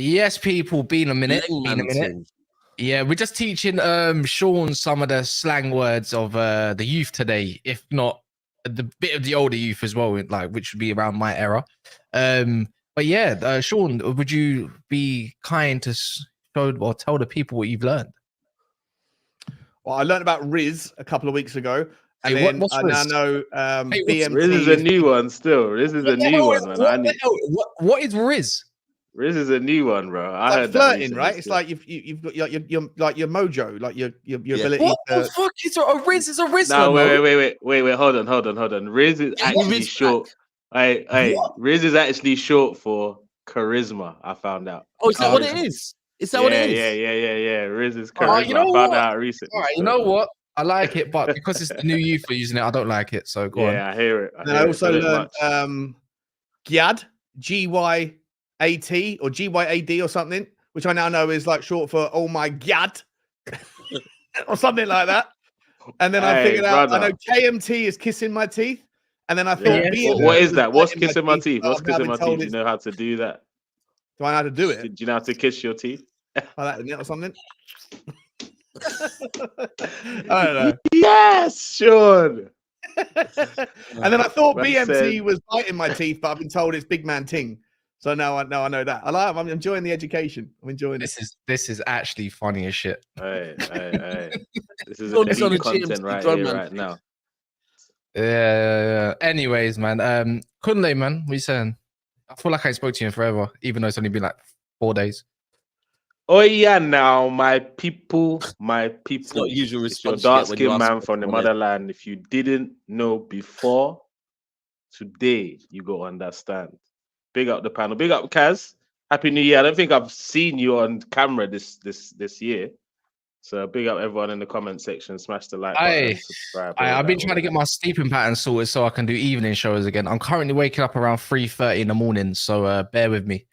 Yes, people, been a minute. Yeah, we're just teaching Sean some of the slang words of the youth today, if not the bit of the older youth as well, like which would be around my era. But yeah, Sean, would you be kind to show or tell the people what you've learned? Well, I learned about Riz a couple of weeks ago, and Hey, then what's I Riz? now know BMT. Riz is a new one still. Riz is a new one, man. What is Riz? Riz is a new one, bro. I heard flirting, that right? It's like you've got your like your mojo, like your ability. What the fuck is a Riz? Is a Riz? No, wait. Hold on. Riz is actually short. Riz is actually short for charisma. I found out. Oh, is that what it is? Is that what it is? Yeah. Riz is charisma. You know I found out recently. All right, you know what? I like it, but because it's the new youth for using it, I don't like it. So go on. Yeah, I hear it. I also learned Gyad, GYAT or GYAD or something, which I now know is like short for "Oh my Gyad" or something like that. And then I figured out I know KMT is kissing my teeth, and then I thought, what is that? What's kissing my teeth? What's kissing my teeth? Do you know how to do that? Do I know how to do it? Do you know how to kiss your teeth? Like that, isn't it, or something? I don't know. Yes, Sean. And then I thought BMT was biting my teeth, but I've been told it's big man ting. So now I know that. I'm enjoying the education. I'm enjoying this is actually funny as shit. Hey. This is a content right here, right now. Yeah. Anyways, man. Kunle, man, what are you saying? I feel like I spoke to you in forever, even though it's only been like 4 days. Oh yeah, now my people. It's not usual it's your dark-skinned man from the motherland. If you didn't know before, today you go understand. Big up the panel. Big up Kaz. Happy New Year. I don't think I've seen you on camera this year. So big up everyone in the comment section. Smash the like button. Subscribe. I've been trying to get my sleeping pattern sorted so I can do evening shows again. I'm currently waking up around 3:30 in the morning, so bear with me.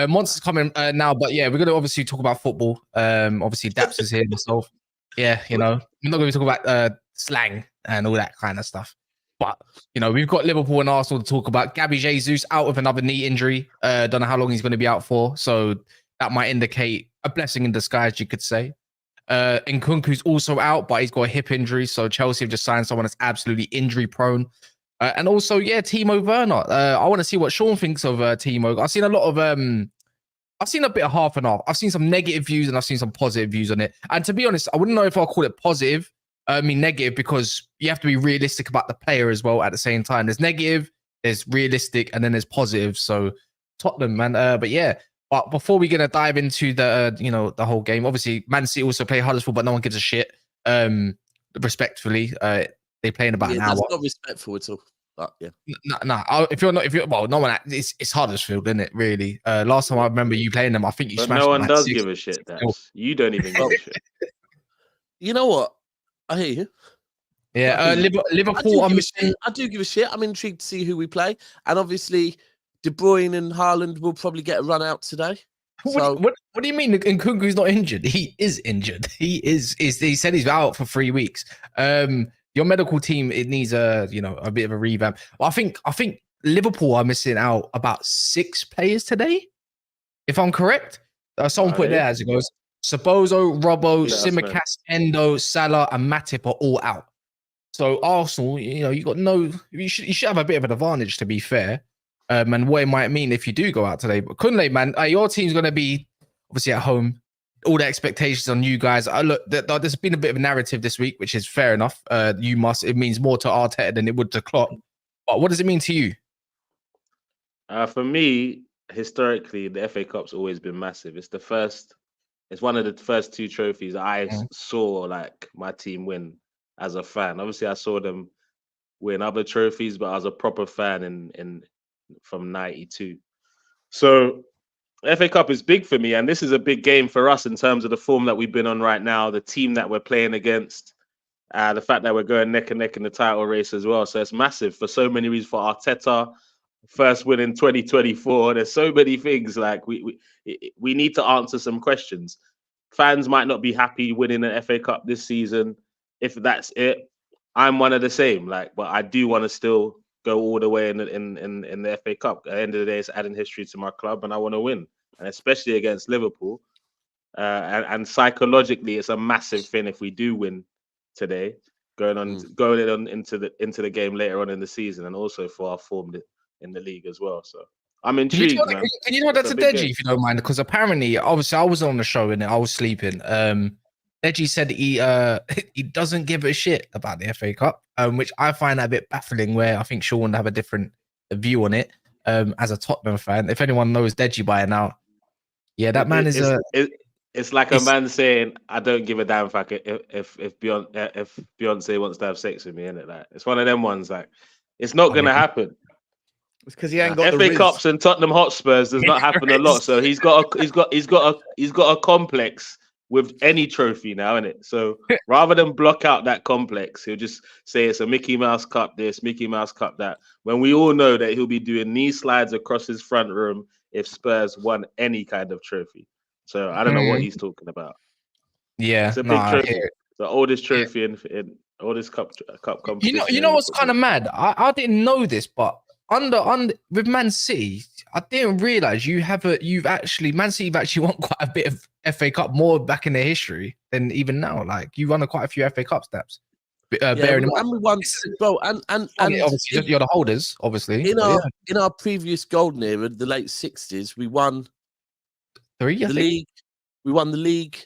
Monster's coming now, but yeah, we're gonna obviously talk about football. Obviously Daps is here himself. Yeah, you know, we're not gonna talk about slang and all that kind of stuff. But you know, we've got Liverpool and Arsenal to talk about. Gabby Jesus out with another knee injury. Don't know how long he's going to be out for, so that might indicate a blessing in disguise, you could say. Nkunku's also out, but he's got a hip injury, so Chelsea have just signed someone that's absolutely injury prone. And also, yeah, TIMO WERNER. I want to see what Sean thinks of TIMO. I've seen a lot of I've seen a bit of half and half. I've seen some negative views and I've seen some positive views on it. And to be honest, I wouldn't know if I'll call it positive. I mean negative, because you have to be realistic about the player as well at the same time. There's negative, there's realistic, and then there's positive. So Tottenham, man. But yeah. But before we're gonna dive into the the whole game, obviously Man City also play Huddersfield, but no one gives a shit. Respectfully, they play in about an hour. That's not respectful at all. But yeah. No. If you're well, no one. It's Huddersfield, isn't it? Really. Last time I remember you playing them, I think you but smashed. No one does give a shit. You don't even give a shit. You know what? I hear you. Yeah, Liverpool. I do give a shit. I'm intrigued to see who we play, and obviously, De Bruyne and Haaland will probably get a run out today. What do you mean? Nkunku's not injured? He is injured. He said he's out for 3 weeks. Your medical team, it needs a bit of a revamp. Well, I think Liverpool are missing out about 6 players today, if I'm correct. Someone put it there as it goes. Sabozo, Robbo, Tsimikas, Endo, Salah, and Matip are all out. So Arsenal, you should have a bit of an advantage, to be fair. And what it might mean if you do go out today. But Kunle, man, your team's going to be obviously at home. All the expectations on you guys. Look, there's been a bit of a narrative this week, which is fair enough. It means more to Arteta than it would to Klopp. But what does it mean to you? For me, historically, the FA Cup's always been massive. It's one of the first 2 trophies I saw like my team win as a fan. Obviously, I saw them win other trophies, but I was a proper fan from '92. So FA Cup is big for me, and this is a big game for us in terms of the form that we've been on right now, the team that we're playing against. The fact that we're going neck and neck in the title race as well. So it's massive for so many reasons. For Arteta, first win in 2024. There's so many things. Like we need to answer some questions. Fans might not be happy winning an FA Cup this season. If that's it, I'm one of the same. Like, but I do want to still go all the way in the FA Cup. At the end of the day, it's adding history to my club, and I want to win, and especially against Liverpool. And psychologically, it's a massive thing if we do win today, going into the game later on in the season, and also for our form in the league as well. So I'm intrigued, man. Can you know that to Deji, if you don't mind? Because apparently, obviously, I was on the show and I was sleeping. Deji said he doesn't give a shit about the FA Cup, which I find that a bit baffling. Where I think Sean would have a different view on it. As a Tottenham fan, if anyone knows Deji by now, yeah, that man is It's like a man saying, "I don't give a damn fuck if Beyonce wants to have sex with me," isn't it? Like, it's one of them ones. Like, it's not gonna happen. It's because he ain't got FA Cups and Tottenham Hotspurs does not happen a lot. So he's got a complex with any trophy now, innit? So rather than block out that complex, he'll just say it's a Mickey Mouse Cup this, Mickey Mouse Cup that. When we all know that he'll be doing knee slides across his front room if Spurs won any kind of trophy. So I don't know what he's talking about. Yeah, it's a big trophy. The oldest trophy in oldest cup competition. You know what's kind of mad? I didn't know this, but under with Man City, I didn't realize Man City have actually won quite a bit of FA Cup, more back in their history than even now. Like, you won quite a few FA Cup steps. Bearing in mind, and we won, bro, and obviously you're the holders, obviously. In our previous golden era, the late 60s, we won 3, the league. We won the league,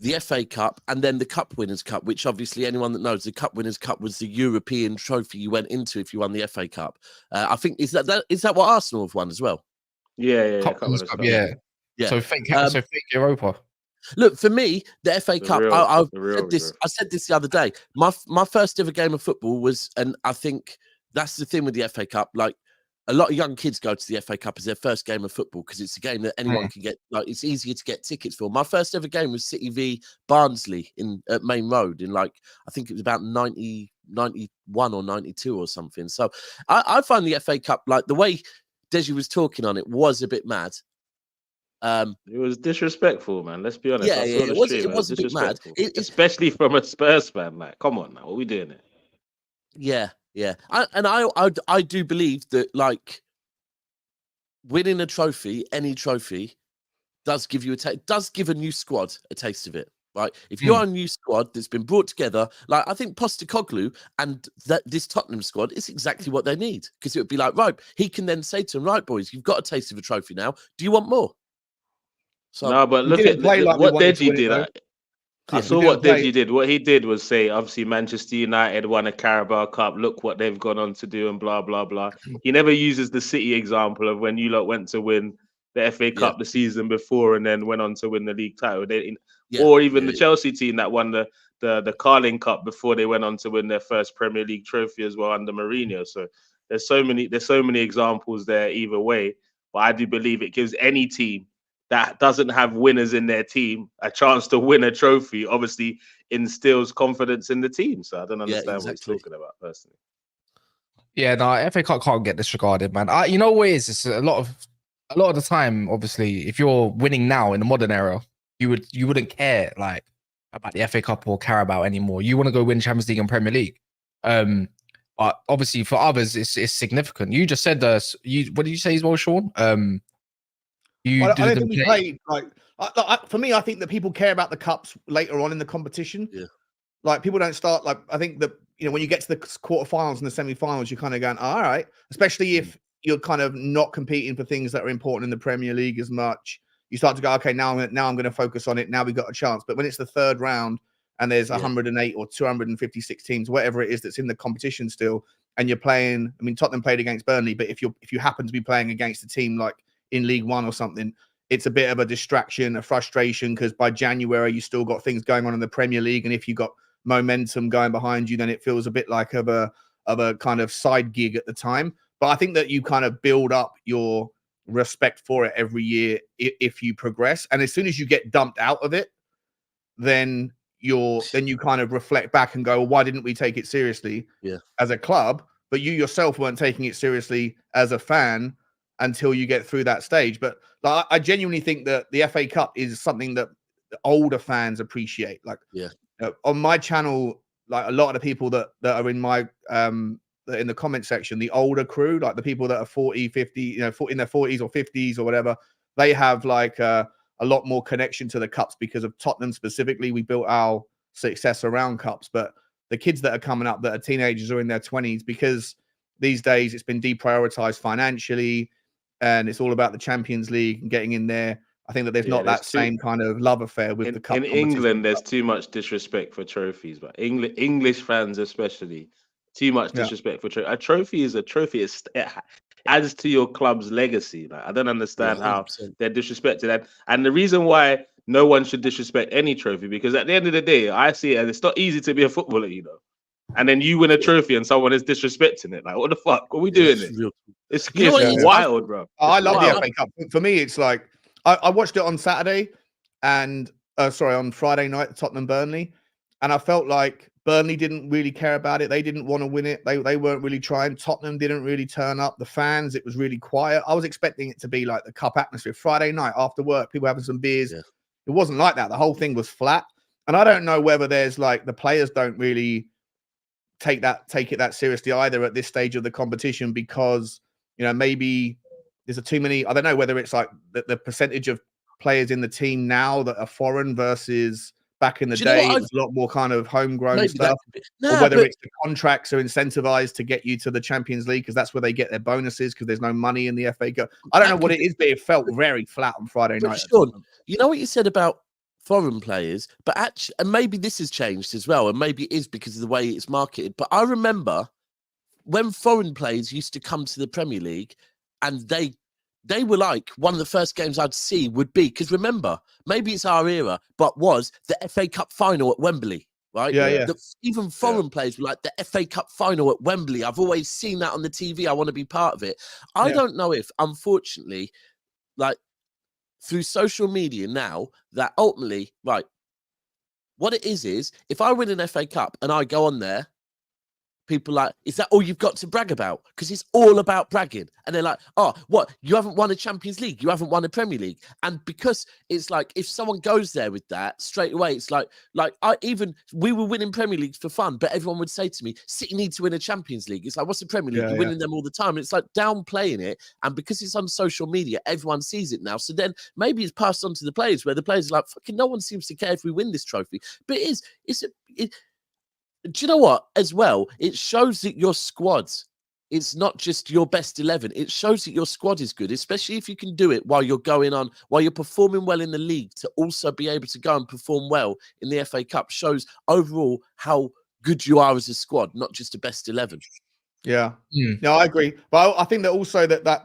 the FA Cup, and then the Cup Winners' Cup, which obviously anyone that knows, the Cup Winners' Cup was the European trophy you went into if you won the FA Cup. I think is that what Arsenal have won as well? Yeah. Cup Cup, yeah. So fake Europa. Look, for me, the FA Cup. I said this the other day. My first ever game of football was, and I think that's the thing with the FA Cup. Like, a lot of young kids go to the FA Cup as their first game of football because it's a game that anyone can get. Like, it's easier to get tickets for. My first ever game was City v Barnsley at Main Road in, like, I think it was about 91 or 92 or something. So I find the FA Cup, like, the way Deji was talking on it was a bit mad. It was disrespectful, man. Let's be honest. It was a bit mad, especially from a Spurs fan. Like, come on now, what are we doing here? Yeah. I do believe that, like, winning a trophy, any trophy, does give you does give a new squad a taste of it. Right? If you're a new squad that's been brought together, like, I think Postecoglou and this Tottenham squad is exactly what they need, because it would be like, right, he can then say to them, right, boys, you've got a taste of a trophy now. Do you want more? So, no, but look at what Deji did. I saw what Deji did. What he did was say, obviously, Manchester United won a Carabao Cup. Look what they've gone on to do, and blah, blah, blah. He never uses the City example of when you lot went to win the FA Cup the season before and then went on to win the league title. Or even the Chelsea team that won the Carling Cup before they went on to win their first Premier League trophy as well under Mourinho. So there's so many examples there either way. But I do believe it gives any team that doesn't have winners in their team a chance to win a trophy. Obviously instills confidence in the team. So I don't understand what he's talking about personally. Yeah, no, FA Cup can't get disregarded, man. You know what it is? It's a lot of the time, obviously, if you're winning now in the modern era, you wouldn't care, like, about the FA Cup or Carabao anymore. You want to go win Champions League and Premier League. But obviously for others, it's significant. You just said what did you say as well, Sean? I don't think we played, for me, I think that people care about the cups later on in the competition. Yeah. Like, people don't start, like, I think that, when you get to the quarterfinals and the semi-finals, you're kind of going, all right, especially if you're kind of not competing for things that are important in the Premier League as much. You start to go, okay, now I'm going to focus on it. Now we've got a chance. But when it's the third round and there's 108 or 256 teams, whatever it is that's in the competition still, and you're playing, I mean, Tottenham played against Burnley, but if you happen to be playing against a team like in League One or something, it's a bit of a distraction, a frustration, because by January you still got things going on in the Premier League, and if you got momentum going behind you, then it feels a bit like of a kind of side gig at the time. But I think that you kind of build up your respect for it every year if you progress, and as soon as you get dumped out of it, then then you kind of reflect back and go, well, why didn't we take it seriously as a club? But you yourself weren't taking it seriously as a fan until you get through that stage. But like, I genuinely think that the FA Cup is something that the older fans appreciate. Like, on my channel, like a lot of the people that are in my in the comment section, the older crew, like the people that are 40, 50, you know, in their 40s or 50s or whatever, they have like a lot more connection to the cups because of Tottenham specifically. We built our success around cups, but the kids that are coming up that are teenagers or in their 20s, because these days it's been deprioritized financially and it's all about the Champions League and getting in there. I think that there's not that same kind of love affair with the cup. In England, there's too much disrespect for trophies, but English fans especially, too much disrespect for trophy. A trophy is a trophy. It adds to your club's legacy. Like, I don't understand how they're disrespected. And the reason why no one should disrespect any trophy, because at the end of the day, I see it as it's not easy to be a footballer, you know. And then you win a trophy and someone is disrespecting it. Like, what the fuck? What are we doing? It's wild, bro. I love the FA Cup. For me, it's like I watched it on Saturday and on Friday night, Tottenham Burnley, and I felt like Burnley didn't really care about it. They didn't want to win it. They weren't really trying. Tottenham didn't really turn up. The fans, it was really quiet. I was expecting it to be like the cup atmosphere. Friday night after work, people having some beers. Yeah. It wasn't like that. The whole thing was flat. And I don't know whether there's like the players don't really take it that seriously either at this stage of the competition, because, you know, maybe there's too many. I don't know whether it's like the percentage of players in the team now that are foreign versus back in the day, it was a lot more kind of homegrown stuff. Or whether it's the contracts are incentivized to get you to the Champions League because that's where they get their bonuses because there's no money in the FA Cup. I don't know what it is, but it felt very flat on Friday night. Sean, you know what you said about foreign players, but actually, and maybe this has changed as well, and maybe it is because of the way it's marketed. But I remember when foreign players used to come to the Premier League, and they were like one of the first games I'd see would be, because remember, maybe it's our era, but was the FA Cup final at Wembley, right? Yeah. Even foreign players were like the FA Cup final at Wembley. I've always seen that on the TV. I want to be part of it. I don't know if, unfortunately, like through social media now, that ultimately, right, what it is if I win an FA Cup and I go on there, people like, is that all you've got to brag about? Because it's all about bragging. And they're like, oh, what? You haven't won a Champions League. You haven't won a Premier League. And because it's like, if someone goes there with that straight away, it's like we were winning Premier Leagues for fun, but everyone would say to me, City need to win a Champions League. It's like, what's the Premier League? You're winning them all the time. And it's like downplaying it. And because it's on social media, everyone sees it now. So then maybe it's passed on to the players, where the players are like, fucking no one seems to care if we win this trophy. But do you know what? As well, it shows that your squad, it's not just your best 11. It shows that your squad is good, especially if you can do it while you're performing well in the league. To also be able to go and perform well in the FA Cup shows overall how good you are as a squad, not just a best 11. Yeah. No, I agree. But I think that also that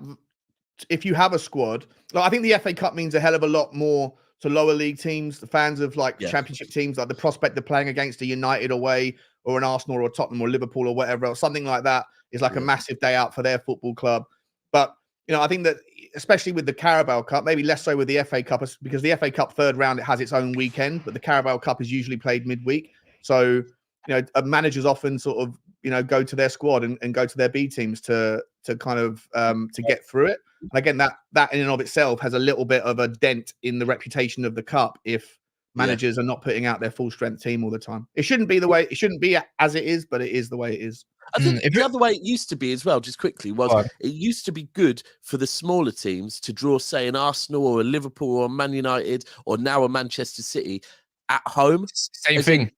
if you have a squad, like, I think the FA Cup means a hell of a lot more to lower league teams, the fans of like championship teams, like the prospect of playing against a United away or an Arsenal or a Tottenham or Liverpool or whatever else, something like that is like a massive day out for their football club. But, you know, I think that especially with the Carabao Cup, maybe less so with the FA Cup, because the FA Cup third round, it has its own weekend, but the Carabao Cup is usually played midweek. So, you know, managers often sort of, you know, go to their squad and go to their B teams to kind of to get through it. And again, that in and of itself has a little bit of a dent in the reputation of the cup if managers are not putting out their full strength team all the time. It shouldn't be the way it shouldn't be as it is, but it is the way it is. I think the other way it used to be as well, just quickly, was it used to be good for the smaller teams to draw, say, an Arsenal or a Liverpool or a Man United or now a Manchester City at home. Same thing.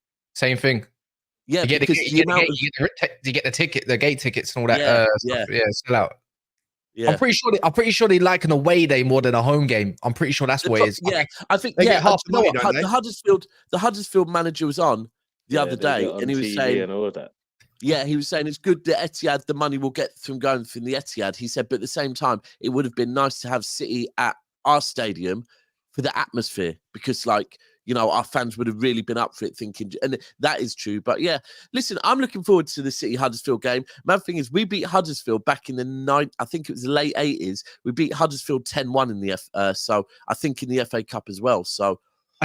Yeah, you get the ticket, the gate tickets and all that stuff. Yeah, still out. Yeah. I'm pretty sure they like an away day more than a home game. I'm pretty sure that's what it is. Yeah, I think half the money, the Huddersfield manager was on the other day, and he was saying and all of that. Yeah, he was saying it's good that Etihad, the money will get from going from the Etihad. He said, but at the same time, it would have been nice to have City at our stadium for the atmosphere, because, like, you know, our fans would have really been up for it, thinking, and that is true. But yeah, listen, I'm looking forward to the City Huddersfield game. Mad thing is, we beat Huddersfield back in the I think it was the late 80s. We beat Huddersfield 10-1 in the so I think in the FA Cup as well. So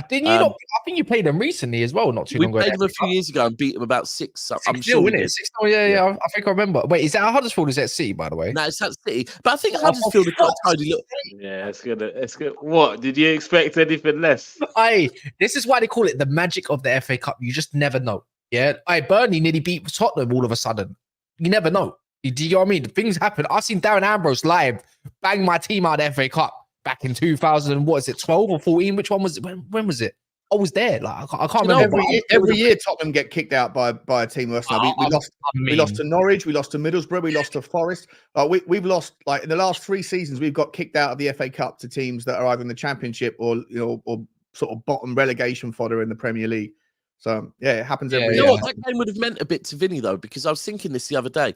Didn't you not? I think you played them recently as well, not too long ago. We played them a few years ago and beat them about 6. I'm sure we did. 6-0, yeah. I think I remember. Wait, is that Huddersfield? Is that City, by the way? No, it's at City. But I think Huddersfield have got a tidy look. Yeah, it's good. What? Did you expect anything less? This is why they call it the magic of the FA Cup. You just never know. Yeah. Burnley nearly beat Tottenham all of a sudden. You never know. Do you know what I mean? Things happen. I've seen Darren Ambrose live bang my team out of the FA Cup back in 2000. What is it, 12 or 14? Which one was it? When was it? I was there. Like I can't remember. Every year, Tottenham get kicked out by a team worse. We lost to Norwich. We lost to Middlesbrough. We lost to Forest. We've lost in the last 3 seasons. We've got kicked out of the FA Cup to teams that are either in the Championship or sort of bottom relegation fodder in the Premier League. So yeah, it happens every year. You know what? That game would have meant a bit to Vinny though, because I was thinking this the other day.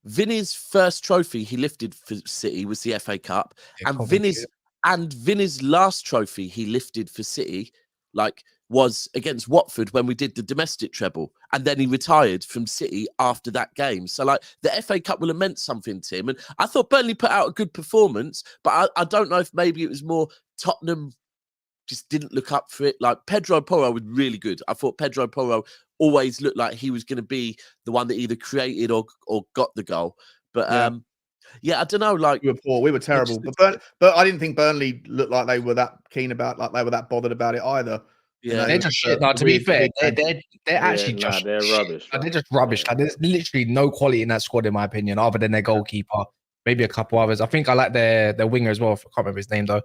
Vinny's first trophy he lifted for City was the FA Cup, and Vinny's last trophy he lifted for City, was against Watford when we did the domestic treble, and then he retired from City after that game. So the FA Cup will have meant something to him, and I thought Burnley put out a good performance, but I don't know if maybe it was more Tottenham just didn't look up for it. Pedro Porro was really good. I thought Pedro Porro always looked like he was going to be the one that either created or got the goal. But I don't know. We were poor. We were terrible. But I didn't think Burnley looked like they were that keen about, they were that bothered about it either. Yeah, they're just shit. No, to be fair, they're actually just they're rubbish. They're just rubbish. There's literally no quality in that squad, in my opinion, other than their goalkeeper, maybe a couple others. I think I like their winger as well. I can't remember his name though.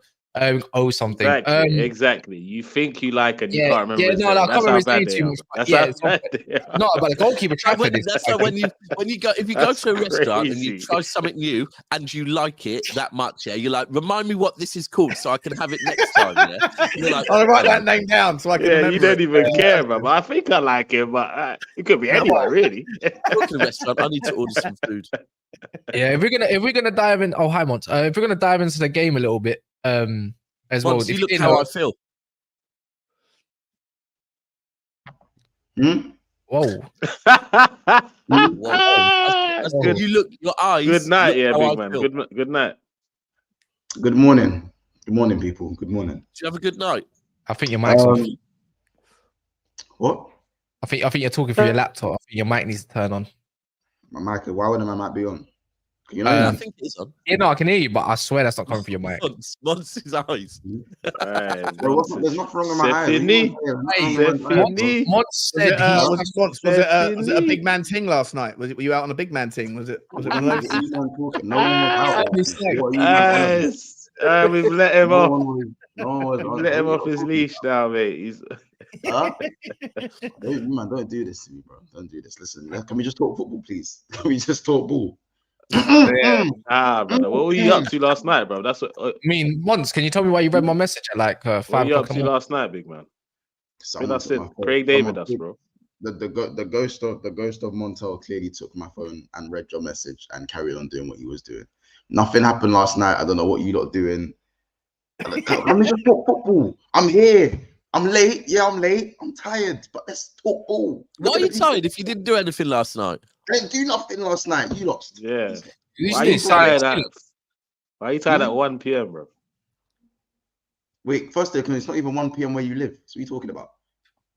Something. Exactly. You think you like and you can't remember. Yeah, I can't remember his name too much. No, but the goalkeeper Trafford is. That's when you go to a restaurant and you try something new and you like it that much, you're like, remind me what this is called so I can have it next time. Yeah, you're like, I'll write that name down so I can. Yeah, you don't even care, man. I think I like it, but it could be anyone, really. Go to the restaurant. I need to order some food. Yeah, if we're gonna dive in. Oh, hi, Mont. If we're gonna dive into the game a little bit. As well. You look how I feel. Whoa. That's good. You look, your eyes. Good night, big man. Good night. Good morning. Good morning, people. Good morning. Did you have a good night? I think your mic's off. What? I think you're talking through your laptop. I think your mic needs to turn on. My mic. Why wouldn't my mic be on? You know, I think it's on. Yeah, no, I can hear you, but I swear that's not coming through your mic. Monster's eyes. There's nothing wrong with my eyes. Mons said was it a big man ting last night? Were you out on a big man ting? Was it one of those? No one was out. We've let him off. Let him off his leash now, mate. He's man, don't do this to me, bro. Don't do this. Listen, can we just talk football, please? Can we just talk ball? Brother. What were you up to last night, bro? That's what I mean. Once, can you tell me why you read my message at 5 What were you up to last night, big man? That's it. Craig David, us, bro. The ghost of Montel clearly took my phone and read your message and carried on doing what he was doing. Nothing happened last night. I don't know what you lot doing. Let me just talk football. I'm here. I'm late. Yeah, I'm late. I'm tired, but let's talk ball. Why are you tired if you didn't do anything last night? I didn't do nothing last night. You lost. Yeah. Why are you tired at 1 p.m., bro? Wait, first it's not even 1 p.m. where you live. So what are you talking about?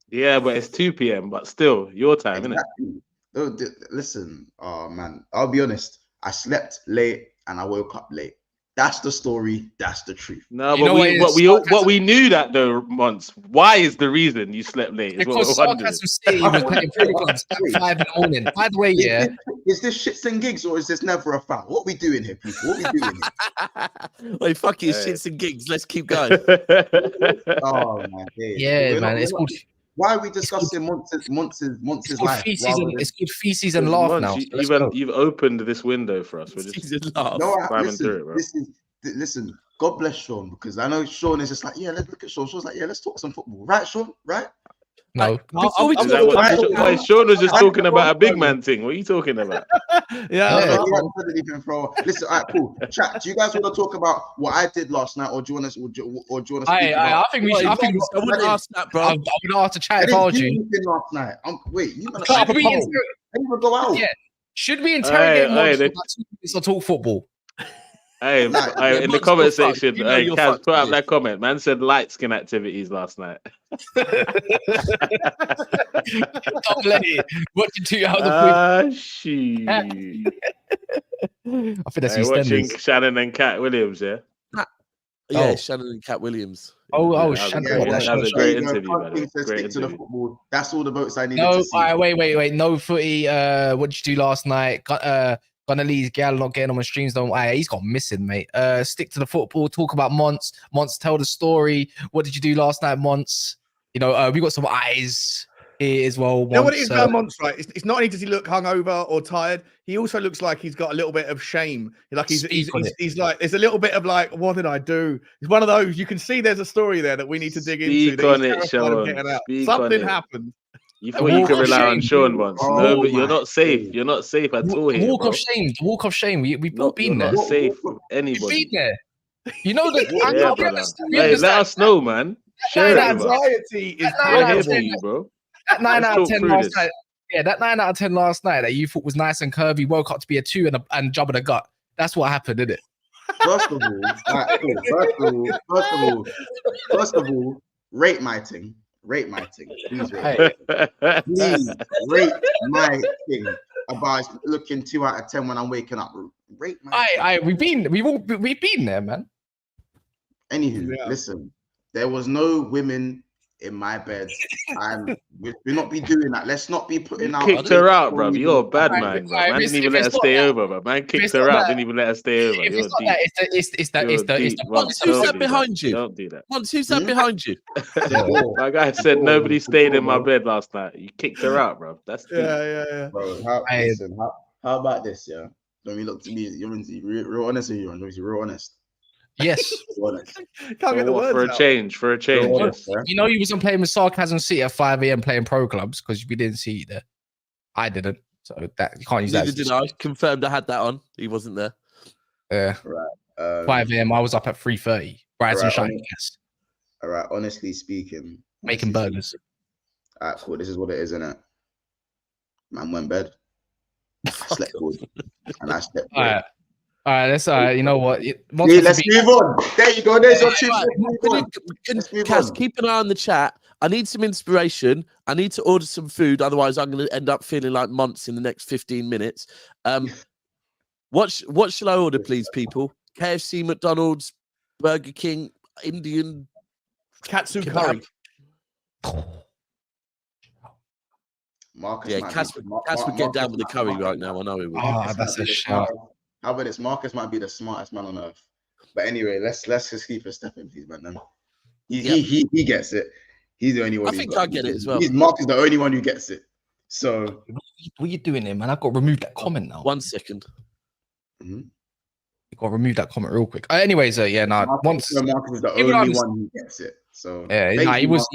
Yeah, but it's 2 p.m. But still, your time, exactly. Isn't it? Listen, man, I'll be honest. I slept late and I woke up late. That's the story. That's the truth. No, but we knew that though. Months. Why is the reason you slept late? Because Sarcasm City was playing Pentecost at 5 in the morning. By the way, is this shits and gigs or is this never a foul? What are we doing here, people? What are we doing here? Wait, fuck you, shits and gigs. Let's keep going. Oh my days. Yeah, man. It's called. Why are we discussing Monts' life? It's good feces and laugh now. You've opened this window for us. We're just listen, God bless Sean, because I know Sean is just like, yeah, let's look at Sean. Sean's like, yeah, let's talk some football. Right, Sean? Right? No. Sean was just talking about a big man thing. What are you talking about? Yeah. Listen, all right, cool. Chat. Do you guys want to talk about what I did last night, or do you want to? I think we should. I wouldn't ask that, bro. I would ask to chat if I was you. Last night. Wait, you should we go out? Yeah. Should we interrogate or talk football? Hey, Like, hey, in the Mons, comment you're fucked. section, You know hey, you're Kaz, fucked put with up this. that comment. Man said light skin activities last night. Don't let it. Watching 2 hours of Shoot. I think that's Hey, watching EastEnders. Shannon and Cat Williams, yeah? Yeah, Oh. Shannon and Cat Williams. Oh, Yeah, oh, that was a Shannon. great, That that was a show. great there you go. interview, by the way. Conte said Great stick to the interview. football. That's all the votes I needed No, to see. wait. No footy. What did you do last night? Gonna leave Gal not getting on my streams. Don't. He's got missing, mate. Stick to the football. Talk about Monts. Monts, tell the story. What did you do last night, Monts? You know, we got some eyes here as well. You know what it is about Monts, right? It's not only does he look hungover or tired, he also looks like he's got a little bit of shame. Like he's like, there's a little bit of like, what did I do? It's one of those, you can see there's a story there that we need to dig into. Speak on it, Sean. Something happened. You thought you could rely on Sean once. Oh No, but you're my not safe. God. You're not safe at all here, Walk bro. of shame. The walk of shame. We've all been You're there. not safe with We've anybody. been there. You know that. Yeah, brother. Hey, let us know, man. Share it with us. Anxiety is We're here for palpable. you, bro. That 9 Let's out of talk 10 through last this. night. Yeah, that 9 out of 10 last night that you thought was nice and curvy woke up to be a 2 and job in the gut. That's what happened, didn't it? First of all, right, cool. First of all, rate my thing. Rate my thing. Please rate. Please rate my thing. About looking 2 out of 10 when I'm waking up. Rate my thing. We've been there, man. Anywho, listen, there was no women in my bed. We'll not be doing that. Let's not be putting out. Kicked her out, bro. You're a bad man, bro. Man didn't even let her stay over, bro. Man kicked her out, didn't even let her stay over. If You're it's not deep. that, it's the Once who sat behind you? Don't do that. Once who sat behind you? My guy said nobody stayed in my bed last night. You kicked her out, bro. That's deep. Yeah. Bro, how about this? Yeah, don't you look to me? You're real honest with you, and you're real honest. Yes. Can't get the words for a out. change. Yes. You know, you wasn't playing with Sarcasm City at 5 a.m. playing pro clubs because we didn't see you there. I didn't, so that you can't use Neither that. did I. Confirmed I had that on. He wasn't there. Yeah. Right. 5 a.m. I was up at 3:30. Rise and shine. Yes. All right. Honestly speaking, Making burgers. All right, cool. This is what it is, innit? Man went bed. I slept good, and I slept good. All right, that's all right. You know what? Let's move on. There you go. There's your truth. Kaz, keep an eye on the chat. I need some inspiration. I need to order some food. Otherwise, I'm going to end up feeling like months in the next 15 minutes. What shall I order, please, people? KFC, McDonald's, Burger King, Indian, Katsu curry. Marcus, yeah, Kaz would get down with the curry right now. I know he would. Oh, that's a shout. How about this? Marcus might be the smartest man on earth. But anyway, let's just keep a step in, please, man. Then he gets it. He's the only one. I think I get it as well. Marcus, the only one who gets it. So what are you doing here, man? I've got to remove that comment now. 1 second. Mm-hmm. You got to remove that comment real quick. Anyways, Marcus is the only one who gets it. So yeah, he was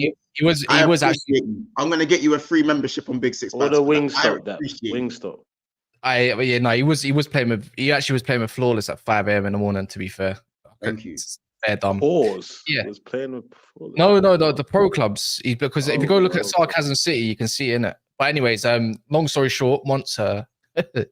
actually. I'm gonna get you a free membership on Big Six. Or the Wingstop. He actually was playing with Flawless at 5 a.m. in the morning. To be fair, thank you. Fair dumb. Pause. Yeah. He was playing with Flawless. No, the pro clubs. Because if you go look at Sarcasm City, you can see it in it. But anyways, long story short, once get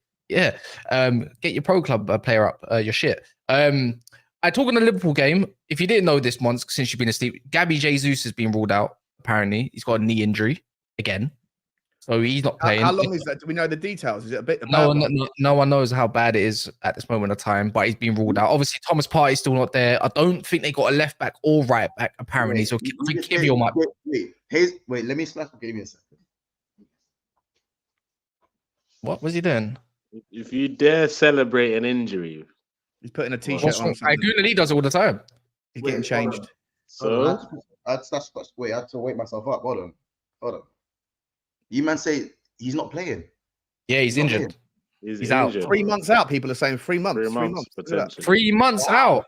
your pro club player up your shit. I talk on the Liverpool game. If you didn't know this, once since you've been asleep, Gabby Jesus has been ruled out. Apparently, he's got a knee injury again, so he's not playing. How long is that? Do we know the details? Is it a bit? No one knows how bad it is at this moment of time, but he's been ruled out. Obviously, Thomas Partey's still not there. I don't think they got a left back or right back. Apparently, so I think Kivior might. Wait, let me slap. Give me a second. What was he doing? If you dare celebrate an injury, he's putting a t-shirt on. He does it all the time. He's getting changed. So I had to wake myself up. Hold on. You man say he's not playing. Yeah, he's injured. He's out. 3 months out. People are saying 3 months. 3 months. 3 months out.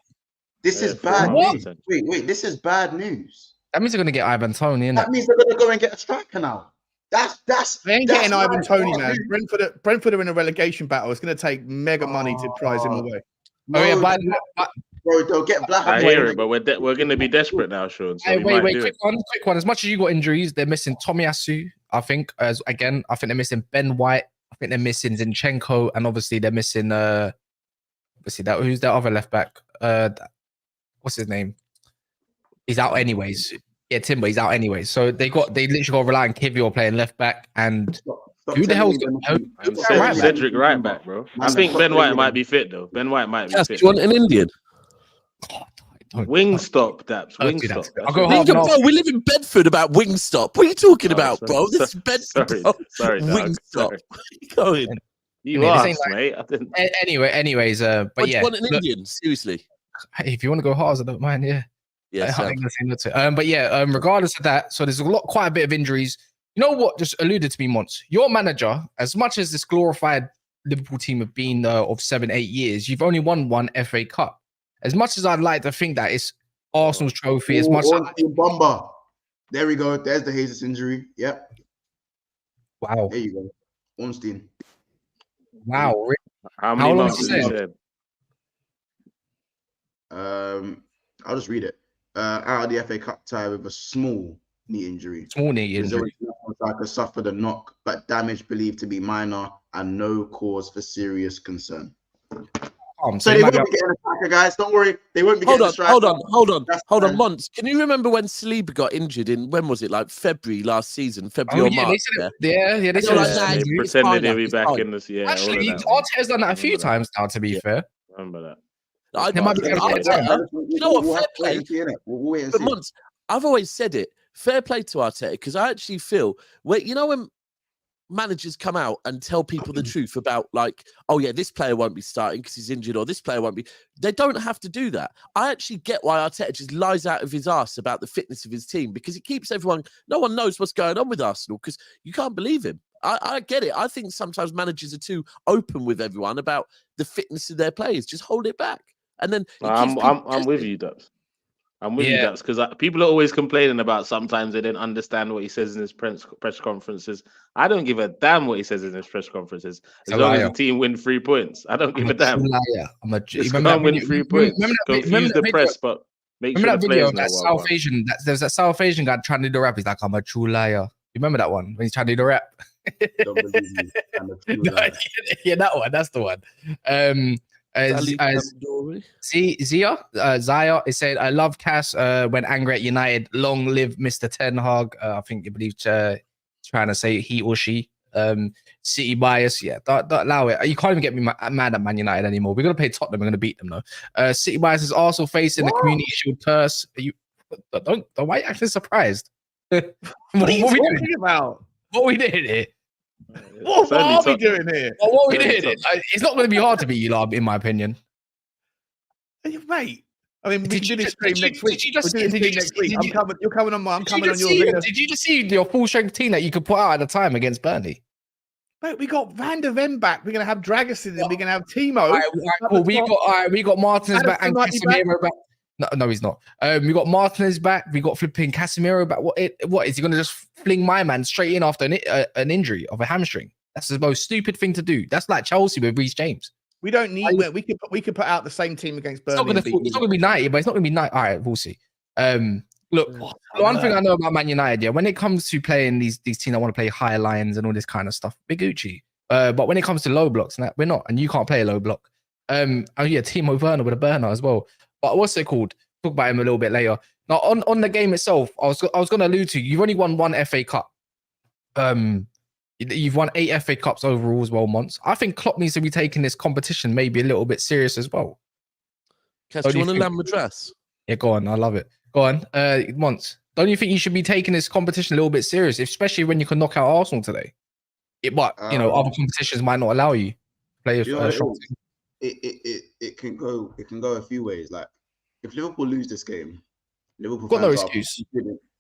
This is bad news. Wait. This is bad news. That means they're gonna get Ivan Toney, innit? That means they're gonna go and get a striker now. They ain't getting Ivan Toney, man. Brentford are in a relegation battle. It's going to take mega money to prize him away. Bro, they'll get Black. I hear it, but we're going to be desperate now, Sean. So wait, quick one. As much as you got injuries, they're missing Tomiyasu. I think I think they're missing Ben White. I think they're missing Zinchenko, and obviously they're missing see that who's that other left back? What's his name? He's out anyways. Yeah, Timber. He's out anyways. So they literally got to rely on Kivior playing left back and. Who the hell's going Cedric right back, bro? I think Ben White might be fit though. Ben White might be fit. Do you want an Indian? Wingstop, Daps. Wingstop. I'll go half bro, we live in Bedford about Wingstop. What are you talking about, bro? This is Bedford. Sorry, Wingstop. Going. You asked, mate. Anyways, but yeah. Do you want an Indian? Seriously. If you want to go hard, I don't mind. Yeah. Yeah. But yeah, regardless of that, so there's quite a bit of injuries. You know what? Just alluded to me once. Your manager, as much as this glorified Liverpool team have been of 7-8 years, you've only won one FA Cup. As much as I'd like to think that it's Arsenal's trophy, as much as Bomber. There we go. There's the Jesus injury. Yep. Wow. There you go. Ornstein. Wow. Really? How many months is it? I'll just read it. Out of the FA Cup tie with a small knee injury. Small knee injury. Striker suffered a knock, but damage believed to be minor and no cause for serious concern. So they won't be getting a striker, guys. Don't worry. They won't be getting a striker. Hold on, Mons. Can you remember when Saliba got injured in, when was it? Like February last season? February or March? They pretended he'd be back in this year. Actually, Arteta's done that a few times now, to be fair. Remember that. You know what? Fair play. But Mons, I've always said it. Fair play to Arteta, because I actually feel when managers come out and tell people the truth about, like, oh yeah, this player won't be starting because he's injured, or this player won't be. They don't have to do that. I actually get why Arteta just lies out of his ass about the fitness of his team, because it keeps everyone. No one knows what's going on with Arsenal because you can't believe him. I get it. I think sometimes managers are too open with everyone about the fitness of their players. Just hold it back, and then I'm with you, Dubs. I'm with you, Dubs, because people are always complaining about sometimes they didn't understand what he says in his press conferences. I don't give a damn what he says in his press conferences as long as the team win 3 points. I don't give a damn. Just can't win 3 points. Confuse the press, but make sure the players know South Asian. There's that South Asian guy trying to do the rap. He's like, I'm a true liar. You remember that one when he's trying to do the rap? Yeah, that one. That's the one. Zia is saying, I love Cass when angry at United. Long live Mr. Ten Hag. I think you believe trying to say he or she. City bias, yeah. Don't allow it. You can't even get me mad at Man United anymore. We're gonna play Tottenham. We're gonna beat them though. City bias is also facing the Community Shield curse. Don't why are you actually surprised? What are you talking about? What we did here? What are we doing here? What we did? It's not going to be hard to beat you, in my opinion. Mate, I mean, we can do this stream next week. You're coming on mine. I'm coming on yours. Did you just see your full strength team that you could put out at the time against Burnley? Mate, we got Van der Ven back. We're going to have Dragusin. We're going to have TIMO. We got Martinez back and Casemiro back. No, he's not. We got Martinez back. We got flipping Casemiro back. What is he going to just fling my man straight in after an injury of a hamstring? That's the most stupid thing to do. That's like Chelsea with Reece James. We don't need. We could put out the same team against Burnley. It's not going to be 90, but it's not going to be 90. All right, we'll see. Look, one thing I know about Man United, when it comes to playing these teams that want to play higher lines and all this kind of stuff, big Gucci. But when it comes to low blocks, we're not, and you can't play a low block. Timo Werner with a burner as well. But what's it called? Talk about him a little bit later. Now, on the game itself, I was going to allude to, you've only won one FA Cup. You've won 8 FA Cups overall as well, Mons. I think Klopp needs to be taking this competition maybe a little bit serious as well. Cass, do you want to land Madras? Yeah, go on. I love it. Go on. Mons, don't you think you should be taking this competition a little bit serious, especially when you can knock out Arsenal today? Other competitions might not allow you to play a shot. It can go a few ways. Like, if Liverpool lose this game, Liverpool got no excuse.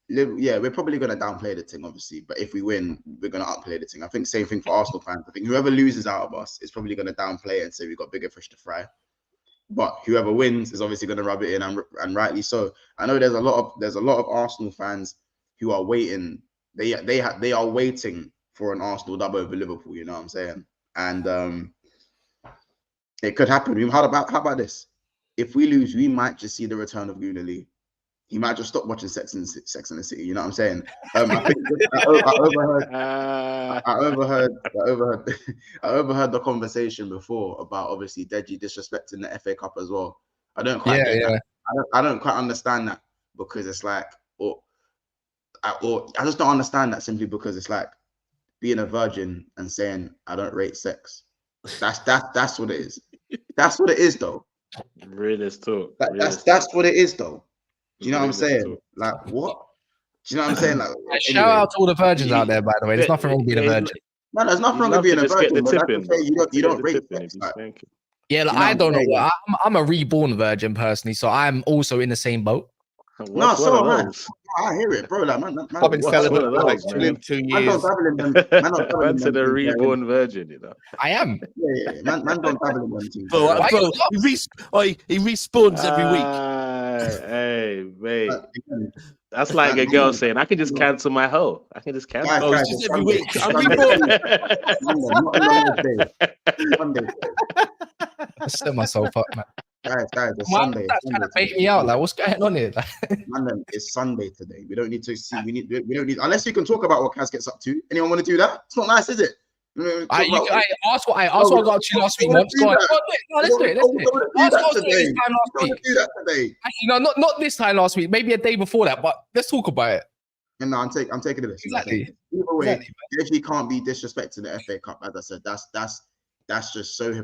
Yeah, we're probably going to downplay the thing, obviously. But if we win, we're going to upplay the thing. I think same thing for Arsenal fans. I think whoever loses out of us is probably going to downplay it and say we've got bigger fish to fry. But whoever wins is obviously going to rub it in, and rightly so. I know there's a lot of Arsenal fans who are waiting. They are waiting for an Arsenal dub over Liverpool. You know what I'm saying? And it could happen. How about this? If we lose, we might just see the return of Gunali. he might just stop watching Sex and the City. You know what I'm saying? I think I overheard the conversation before about obviously Deji disrespecting the FA Cup as well. I don't quite get that. I don't quite understand that because it's like, or I just don't understand that simply because it's like being a virgin and saying I don't rate sex. That's what it is. That's what it is, though. Realist talk. That's what it is, though. Do you know what I'm saying? Like, what? Do you know what I'm saying? Like, shout out to all the virgins out there, by the way. There's nothing wrong with being a virgin. No, there's nothing wrong with being a virgin. You don't rate sex. Yeah, like, I don't know. I'm a reborn virgin personally, so I'm also in the same boat. No, so man, I hear it, bro. Like, man, I've been celibate for like 2 years. Man said a reborn virgin, you know. I am. Yeah. Man don't dabble in them things. Bro, he respawns every week. Hey, mate. That's like a girl saying, I can just cancel my hoe. I can just cancel. It's just every week. I'm reborn. Monday. I set myself up, man. Guys, it's Why Sunday. trying to bait me out? Like, what's going on here? Man, it's Sunday today. We don't need to see. We don't need unless we can talk about what Kaz gets up to. Anyone want to do that? It's not nice, is it? Ask what I got up to last week. Let's do it. Ask what I was doing this time last week. Do that today. Actually, no, not this time last week. Maybe a day before that. But let's talk about it. And no, I'm taking it. Exactly. Either way, Gabby can't be disrespecting the FA Cup. As I said, that's just so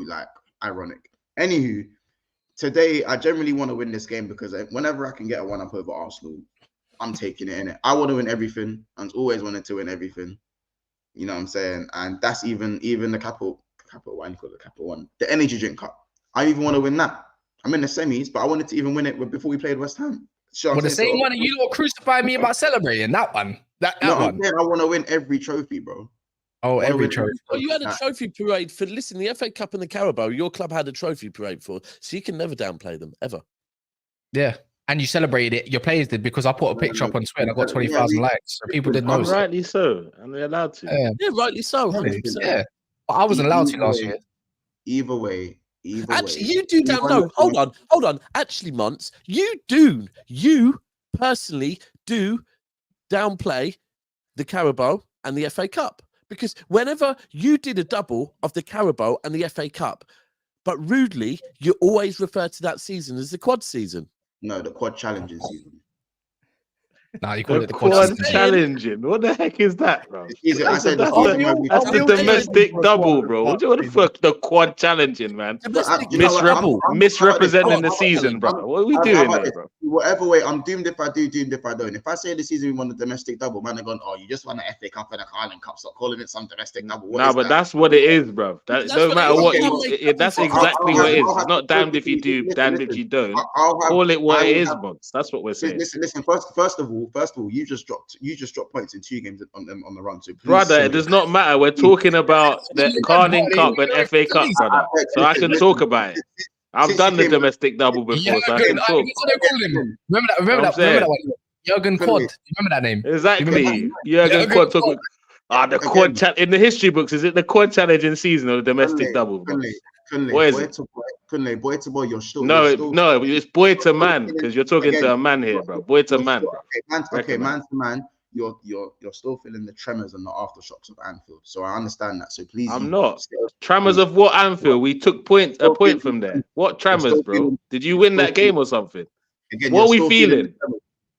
like ironic. Anywho, today I generally want to win this game because whenever I can get a 1-up over Arsenal, I'm taking it in it. I want to win everything. I've always wanted to win everything. You know what I'm saying? And that's even the capital one, the energy drink cup. I even want to win that. I'm in the semis, but I wanted to even win it before we played West Ham. Well, the same one you don't crucify me about celebrating that one. That one. I want to win every trophy, bro. Oh, every trophy. Well, you had a trophy parade for, listen, the FA Cup and the Carabao, your club had a trophy parade for, so you can never downplay them, ever. Yeah. And you celebrated it. Your players did because I put a picture up on Twitter and I got 20,000 likes. So people didn't know. Rightly so. And they're allowed to. Yeah, rightly so. 100%. Yeah. But I wasn't allowed to last year. Either way. Actually, you do down. No, hold on. Actually, Monts, you personally do downplay the Carabao and the FA Cup. Because whenever you did a double of the Carabao and the FA Cup, but rudely, you always refer to that season as the quad season. No, the quad challenging season. No, you call it the quad challenging. What the heck is that, bro? That's the domestic double, bro. What the fuck? The quad challenging, man. Misrepresenting the season, bro. What are we doing here, bro? Whatever way, I'm doomed if I do, doomed if I don't. If I say the season we won the domestic double, man, they're going, oh, you just won the FA Cup and the Carling Cup. Stop calling it some domestic double. Nah, but that's what it is, bro. No matter what, that's exactly what it is. It's not damned if you do, damned if you don't. Call it what it is, bro. That's what we're saying. Listen. First of all, you just dropped points in 2 games on the run. So brother, it does not matter. We're talking about the Carling Cup and FA Cup, brother. So I can talk about it. I've done the domestic double before, so I can talk. Remember that one? Jurgen Quad. Remember that name? Exactly. Jurgen Quad. The quad challenge in the history books. Is it the quad challenging season or the domestic double? What is it? Boy to boy, you're still. No, it's boy to man because you're talking to a man here, bro. Boy to man. Man to man. You're still feeling the tremors and the aftershocks of Anfield. So I understand that. So please, I'm not. Tremors of what Anfield? We took a point from there. What tremors, bro? Did you win that game or something? What are we feeling?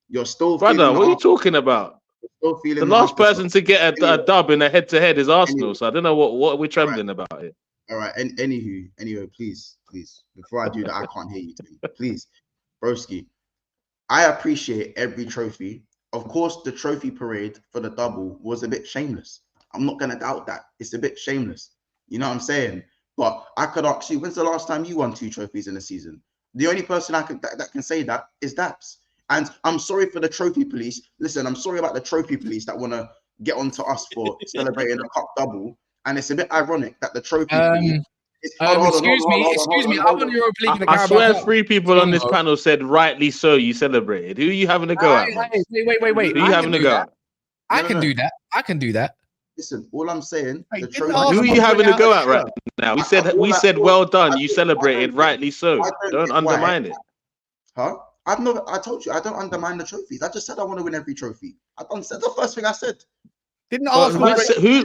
You're still, brother. What are you talking about? The last person to get a dub in a head-to-head is Arsenal. So I don't know what we're trembling about here. All right. Anyway, please. Before I do that, I can't hear you. Please, broski. I appreciate every trophy. Of course, the trophy parade for the double was a bit shameless. I'm not gonna doubt that. It's a bit shameless. You know what I'm saying? But I could ask you, when's the last time you won 2 trophies in a season? The only person that can say that is Daps. And I'm sorry for the trophy police. Listen, I'm sorry about the trophy police that want to get onto us for celebrating a cup double. And it's a bit ironic that the trophy police. Excuse me. I'm on Europa League in the Carabao. I swear 3 people on this panel said rightly so you celebrated. Who are you having a go at? Wait. Who are you having a go at? I can do that. Listen, all I'm saying, who are you having a go at right now? We said well done. You celebrated rightly so. Don't undermine it. Huh? I told you I don't undermine the trophies. I just said I want to win every trophy. That's the first thing I said. Didn't Arsenal?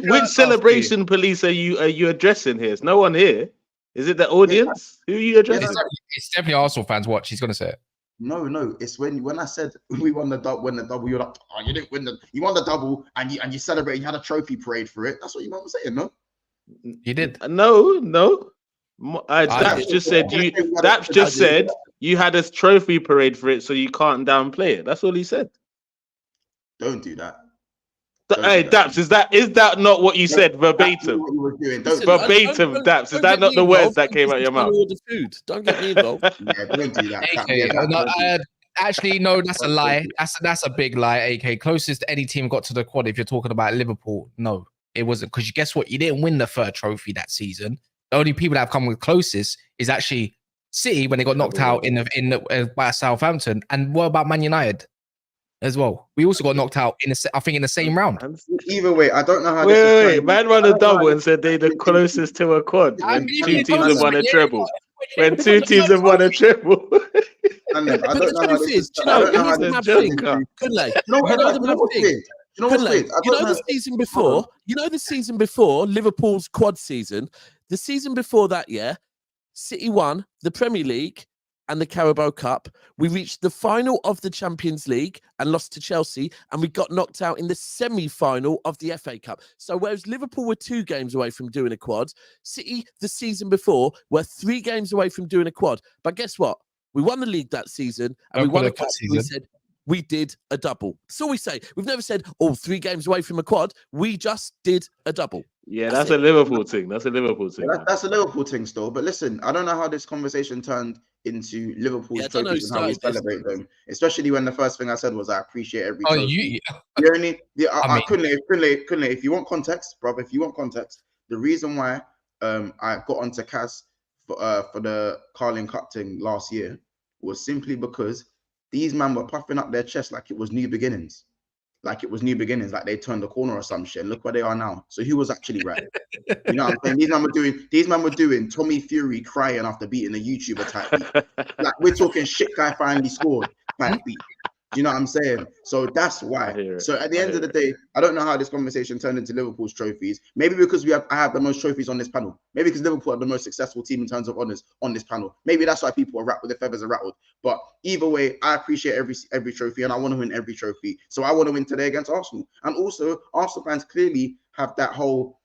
Which celebration police are you addressing here? Is no one here? Is it the audience? Who are you addressing? It's definitely Arsenal fans watch. He's gonna say it. No. It's when I said we won the double. When the double, you're like, oh, you didn't win you won the double, and you celebrated. You had a trophy parade for it. That's what you were saying, no? You did. No. Daps just said you had a trophy parade for it, so you can't downplay it. That's all he said. Don't do that. Hey, Daps, is that not what you said verbatim? Verbatim, Daps. Is that not the words that came out of your mouth? Don't get me involved. Yeah, don't do that. Actually, no, that's a lie. That's a big lie, AK. Closest any team got to the quad, if you're talking about Liverpool, no, it wasn't. Because guess what? You didn't win the third trophy that season. The only people that have come with closest is actually City when they got knocked out by Southampton. And what about Man United as well? We also got knocked out in the same round. Either way, I don't know how. Wait, man ran a double and said they're the closest to a quad. When two teams have won a treble. When two teams have won a treble. I don't know how this. You know the season before Liverpool's quad season, the season before that, City won the Premier League and the Carabao Cup. We reached the final of the Champions League and lost to Chelsea, and we got knocked out in the semi-final of the FA Cup. So whereas Liverpool were 2 games away from doing a quad, City the season before were 3 games away from doing a quad. But guess what? We won the league that season, and we won a cup. We said we did a double. That's all we say. We've never said, 3 games away from a quad. We just did a double. Yeah, that's a Liverpool thing. That's a Liverpool thing. That's a Liverpool thing still. But listen, I don't know how this conversation turned into Liverpool's trophies and how we celebrate them. Especially when the first thing I said was I appreciate every trophy. I couldn't. If you want context, brother, the reason why I got onto Kaz for the Carling Cup thing last year was simply because these men were puffing up their chest like it was new beginnings. Like they turned the corner or some shit. And look where they are now. So who was actually right? You know what I'm saying? These men were doing Tommy Fury crying after beating a YouTuber type beat. Like we're talking shit guy finally scored type beat. Do you know what I'm saying? So that's why. So at the end of the day, I don't know how this conversation turned into Liverpool's trophies. Maybe because I have the most trophies on this panel. Maybe because Liverpool are the most successful team in terms of honours on this panel. Maybe that's why people are rattled, their feathers are rattled. But either way, I appreciate every trophy, and I want to win every trophy. So I want to win today against Arsenal. And also, Arsenal fans clearly have that whole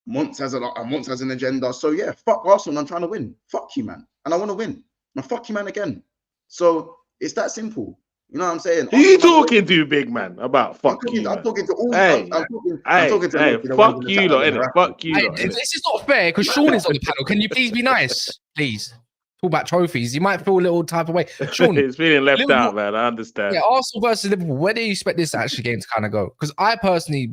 Monts has an agenda. So yeah, fuck Arsenal. I'm trying to win. Fuck you, man. And I want to win. And fuck you, man, again. So it's that simple. You know what I'm saying? Who you talking to, big man? About fuck you. I'm talking to all. I'm talking to fuck you lot, innit? Fuck you lot. This is not fair because Sean is on the panel. Can you please be nice, please? Talk about trophies. You might feel a little type of way. Sean, it's feeling left out, man. I understand. Yeah, Arsenal versus Liverpool. Where do you expect this actually game to kind of go? Because I personally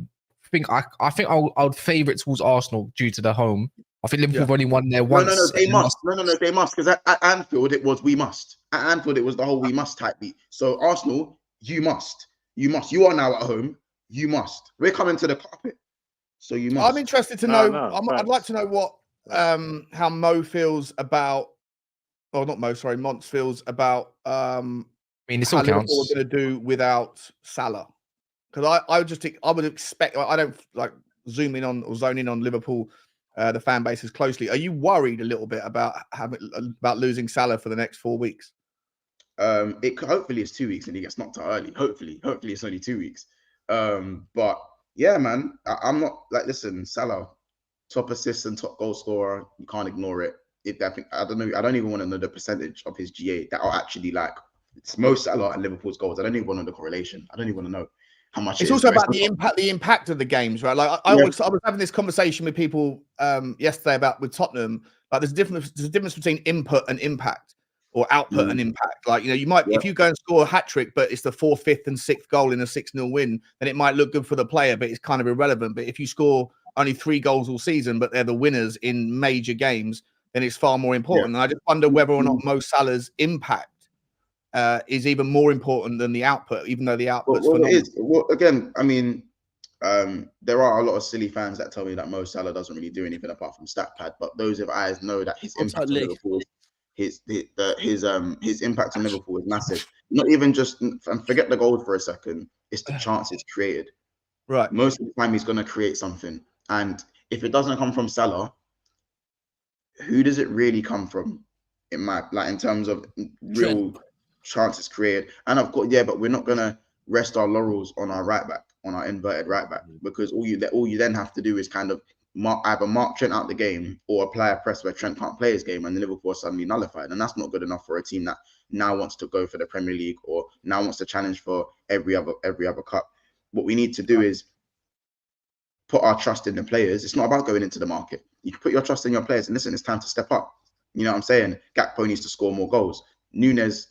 think I think I would favour it towards Arsenal due to the home. I think Liverpool have only won there once. No, they must. They must. Because at Anfield, it was we must. At Anfield, it was the whole we must type beat. So Arsenal, you must. You are now at home. You must. We're coming to the carpet. So you must. I'm interested to know. I'd like to know what how Mo feels about, or not Mo, sorry, Monts feels about I mean, this all how counts. Liverpool are going to do without Salah. Because I would expect, I don't like zoom in on or zone in on Liverpool, the fan bases closely. Are you worried a little bit about losing Salah for the next 4 weeks? Hopefully it's 2 weeks and he gets knocked out early. Hopefully it's only 2 weeks. But yeah, man, I'm not like, listen, Salah, top assist and top goal scorer. You can't ignore it. I don't know. I don't even want to know the percentage of his GA that are actually like it's most Salah and Liverpool's goals. I don't even want to know the correlation. I don't even want to know how much. It's also about the impact of the games, right? Like I was having this conversation with people yesterday with Tottenham. Like there's a difference between input and impact, or output and impact. Like, you know, you might if you go and score a hat trick, but it's the 4th, 5th, and 6th goal in a 6-0 win, then it might look good for the player, but it's kind of irrelevant. But if you score only 3 goals all season, but they're the winners in major games, then it's far more important. And I just wonder whether or not Mo Salah's impact is even more important than the output, even though the output's phenomenal. It is. Well, again, I mean, there are a lot of silly fans that tell me that Mo Salah doesn't really do anything apart from stat pad, but those with eyes know that his impact on Liverpool, his impact on Liverpool is massive. Not even just, and forget the goals for a second. It's the chances created. Right. Most of the time, he's going to create something, and if it doesn't come from Salah, who does it really come from? In terms of real chances created. And of course, but we're not going to rest our laurels on our right back, on our inverted right back, because all you then have to do is kind of either mark Trent out the game or apply a press where Trent can't play his game, and Liverpool are suddenly nullified. And that's not good enough for a team that now wants to go for the Premier League or now wants to challenge for every other cup. What we need to do is put our trust in the players. It's not about going into the market. You can put your trust in your players and listen, it's time to step up. You know what I'm saying? Gakpo needs to score more goals. Nunes,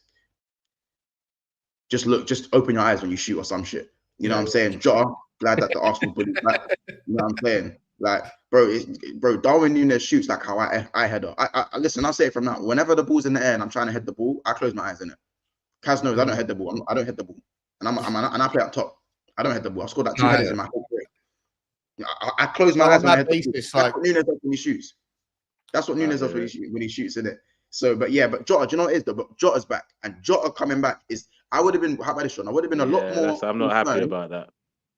just open your eyes when you shoot or some shit. You know what I'm saying? Jota, glad that the Arsenal bullies back. You know what I'm saying? Like, bro, Darwin Nunes shoots like how I head up. I listen, I'll say it from now. Whenever the ball's in the air and I'm trying to head the ball, I close my eyes in it. Kaz knows I don't head the ball. I don't head the ball. And I play up top. I don't head the ball. I scored like 2 headers in my whole career. I close my eyes when I head the ball. That's what Nunes does when he shoots. That's what Nunes does when he shoots in it. So, but Jota, do you know what it is though? But Jota's back, and Jota coming back is. I would have been. How about this one? I would have been a lot more. I'm not happy about that.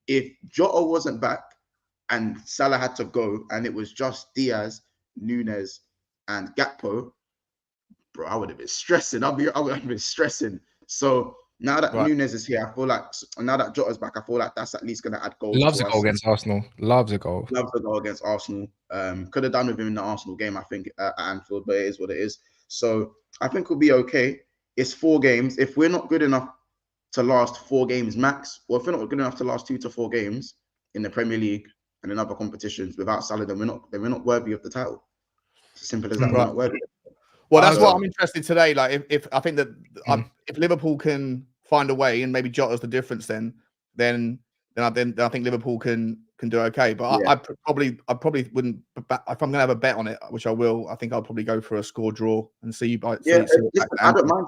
If Jota wasn't back, and Salah had to go, and it was just Diaz, Nunes, and Gakpo, bro, I would have been stressing. I would have been stressing. So now that Nunes is here, I feel like now that Jota's back, I feel like that's at least going to add goals. Loves a goal against Arsenal. Loves a goal against Arsenal. Could have done with him in the Arsenal game, I think, at Anfield, but it is what it is. So I think we'll be okay. It's 4 games. If we're not good enough to last 4 games max, or if we're not good enough to last 2 to 4 games in the Premier League and in other competitions without Salah, then we're not worthy of the title. It's as simple as that. We're not worthy. Well, that's what I'm interested today. Like, if I think that if Liverpool can find a way, and maybe Jota's the difference, then I think Liverpool can do okay. But I probably wouldn't. If I'm going to have a bet on it, which I will, I think I'll probably go for a score draw and see. I don't mind.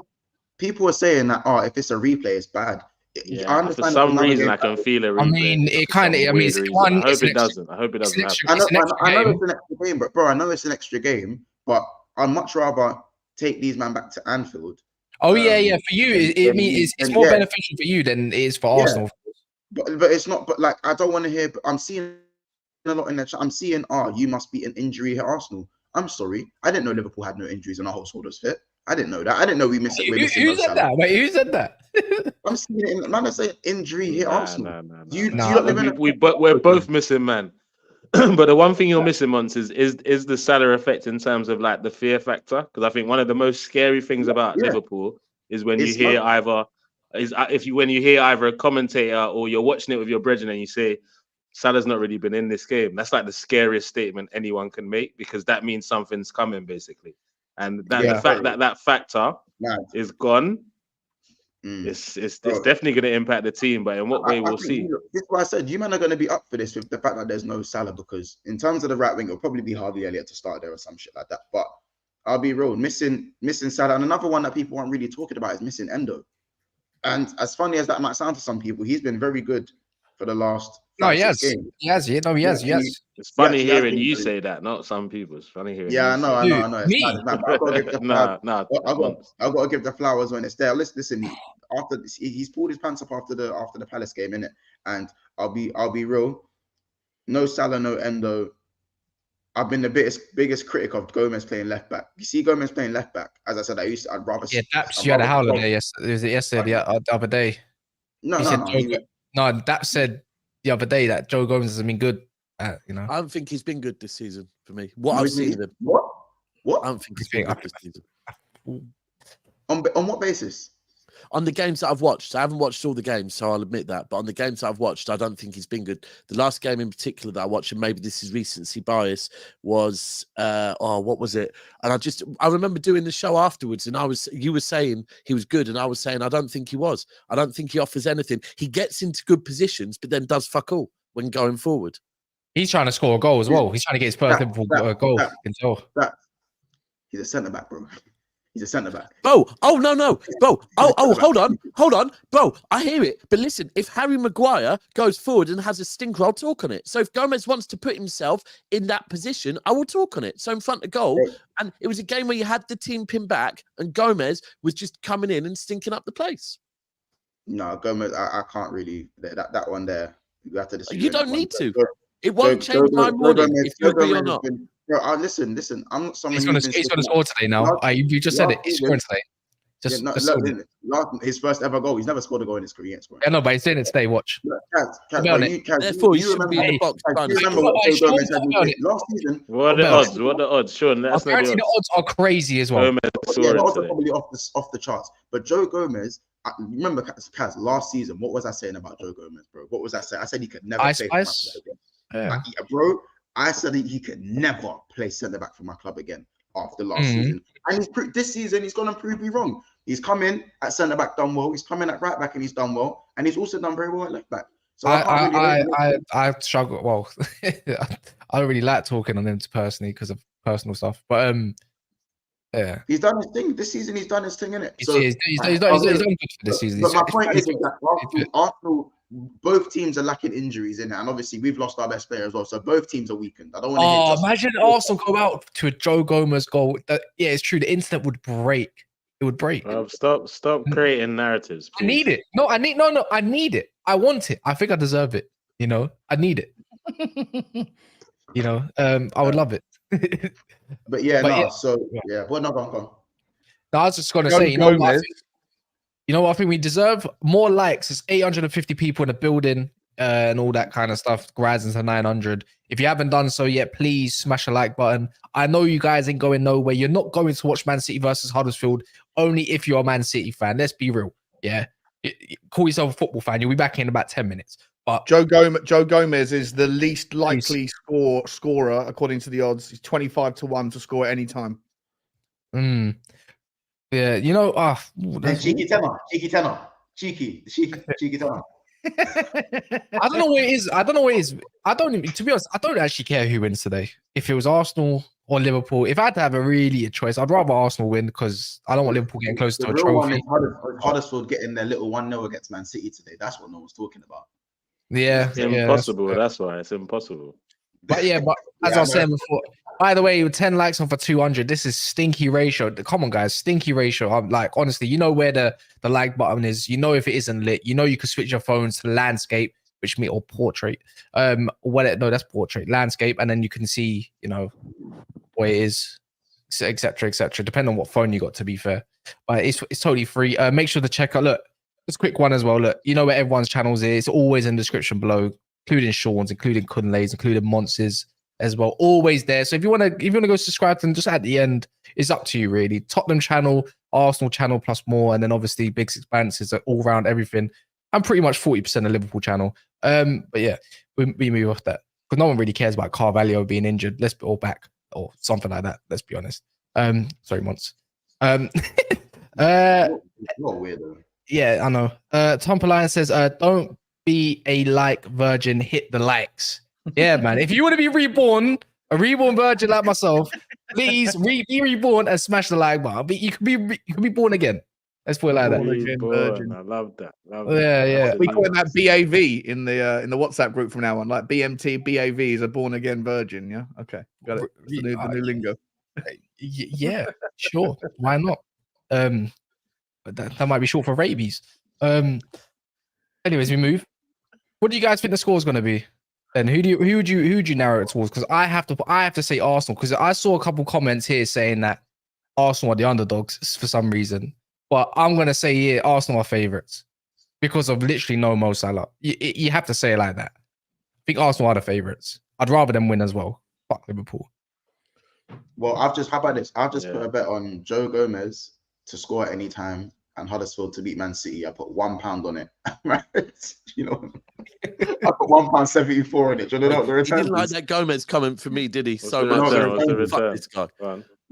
People are saying that if it's a replay, it's bad. Yeah, for some reason I can feel a replay. I mean, it kind of. I mean, I hope it doesn't. I hope it doesn't happen. I know it's an extra game, but bro, I know it's an extra game, but I'd much rather take these men back to Anfield. Oh For you, it's more beneficial for you than it is for Arsenal. But it's not. But like, I don't want to hear. I'm seeing a lot in the chat. I'm seeing, you must be an injury at Arsenal. I'm sorry, I didn't know Liverpool had no injuries and our whole squad was fit. I didn't know that. I didn't know we missed it. Who said that? Wait, who said that? I'm seeing it. Man, I say injury hit Arsenal. We're both missing, man. But the one thing you're missing, Mons, is the Salah effect in terms of like the fear factor. Because I think one of the most scary things about Liverpool is when you hear either a commentator or you're watching it with your brethren and you say Salah's not really been in this game. That's like the scariest statement anyone can make, because that means something's coming, basically. And the fact that factor is gone, it's definitely going to impact the team. But in what way, we'll see. This is why I said you men are going to be up for this with the fact that there's no Salah, because in terms of the right wing, it'll probably be Harvey Elliott to start there or some shit like that. But I'll be real, missing Salah. And another one that people aren't really talking about is missing Endo. And as funny as that might sound to some people, he's been very good for the last 5 games. He has. It's funny hearing you say that, not some people. It's funny hearing. I know. Me? I've got to give the flowers when it's there. Listen. After he's pulled his pants up after the Palace game, innit? And I'll be real. No Salah, no Endo. I've been the biggest critic of Gomez playing left back. You see Gomez playing left back. As I said, I'd rather. Yeah, Daps, you had a howler there. Yes, was it yesterday? The other day. No. Daps said the other day that Joe Gomez has been good. I don't think he's been good this season for me. I've seen him. What? I don't think he's been good this season. On what basis? On the games that I've watched, I haven't watched all the games, so I'll admit that. But on the games that I've watched, I don't think he's been good. The last game in particular that I watched, and maybe this is recency bias, was what was it? And I remember doing the show afterwards, and you were saying he was good, and I was saying I don't think he was. I don't think he offers anything. He gets into good positions, but then does fuck all when going forward. He's trying to score a goal as well. He's trying to get his first Liverpool goal. He's a centre back, bro. He's a centre back. Bro, no, bro. Hold on, bro. I hear it, but listen, if Harry Maguire goes forward and has a stinker, I'll talk on it. So if Gomez wants to put himself in that position, I will talk on it. So in front of goal, and it was a game where you had the team pinned back, and Gomez was just coming in and stinking up the place. No, Gomez, I can't really that one there. You have to disagree. You don't need to. It won't change my morning if you agree or not. Bro, listen. I'm not someone. He's going to score today now. You just said it. He's scoring today. His first ever goal. He's never scored a goal in his career. Yeah, no, but he's doing it today. Watch. Therefore, you should be in the box. You remember what Joe Gomez had last season? What are the odds? What are the odds? Sean, the odds are crazy as well. The odds are probably off the charts. But Joe Gomez, remember, Kaz, last season, what was I saying about Joe Gomez, bro? What was I saying? I said he could never play for my club again. Bro, I said he could never play centre back for my club again after last season. And this season, he's going to prove me wrong. He's come in at centre back, done well. He's come in at right back, and he's done well. And he's also done very well at left back. So I struggle. Well, I don't really like talking on him personally because of personal stuff. But yeah, he's done his thing this season. He's done his thing, innit? He's done good for this season. But my point is that Arsenal, both teams are lacking injuries in it, and obviously we've lost our best player as well. So both teams are weakened. I don't want to. Imagine Arsenal go out to a Joe Gomez goal. Yeah, it's true. The internet would break. It would break. Stop creating narratives. Please. I need it. No, I need it. I want it. I think I deserve it. You know, I need it. You know, I would love it. But yeah, well, no, go on. No, I was just gonna say, you know what I think we deserve? More likes. It's 850 people in the building and all that kind of stuff. Rising to 900. If you haven't done so yet, please smash a like button. I know you guys ain't going nowhere. You're not going to watch Man City versus Huddersfield only if you're a Man City fan. Let's be real. Yeah, call yourself a football fan. You'll be back in about 10 minutes. But Joe Gomez is the least likely scorer according to the odds. He's 25-1 to score at any time. Yeah, you know, cheeky tenor. I don't know what it is. To be honest, I don't actually care who wins today. If it was Arsenal or Liverpool, if I had to have a choice, I'd rather Arsenal win because I don't want Liverpool getting close to a trophy. Huddersfield getting their little 1-0 against Man City today. That's what no one's talking about. Yeah, it's impossible. That's why it's impossible. But as I was saying before, by the way, 10 likes on for 200. This is stinky ratio. Come on, guys, stinky ratio. I'm like, honestly, you know where the like button is. You know if it isn't lit. You know you can switch your phones to landscape, or portrait. That's portrait, landscape, and then you can see, you know, where it is, etc., depending on what phone you got. To be fair, but it's totally free. Make sure to check out. Look, just a quick one as well. Look, you know where everyone's channels is. It's always in the description below, including Sean's, including Kunle's, including Monsters as well. Always there. So if you want to go subscribe to them, just at the end, it's up to you really. Tottenham channel, Arsenal channel, plus more, and then obviously Big Expanse is all round everything. I'm pretty much 40% of Liverpool channel. But yeah, we move off that because no one really cares about Carvalho being injured. Let's be all back or something like that. Let's be honest. Sorry, Mons. What weirdo. Yeah, I know. Tom Polian says, don't be a like virgin, hit the likes. Yeah, man. If you want to be reborn, a reborn virgin like myself, please be reborn and smash the like button. But you can be born again. Let's put it like that. Virgin. I love that. Yeah. We call that BAV in the WhatsApp group from now on. Like BMT, BAV is a born again virgin. Yeah. Okay. Got it. The new lingo. Yeah, sure. Why not? But that might be short for rabies. Anyways, we move. What do you guys think the score is going to be? Then who would you narrow it towards? Because I have to say Arsenal because I saw a couple comments here saying that Arsenal are the underdogs for some reason. But I'm going to say Arsenal are favourites because of literally no Mo Salah. You have to say it like that. I think Arsenal are the favourites. I'd rather them win as well. Fuck Liverpool. Well, how about this? I've just put a bet on Joe Gomez to score at any time and Huddersfield to beat Man City. I put £1 on it. Right? You know, I put £1.74 on it. Do you know what the return? He didn't like that Gomez comment for me, did he? What's the return? Fuck this guy.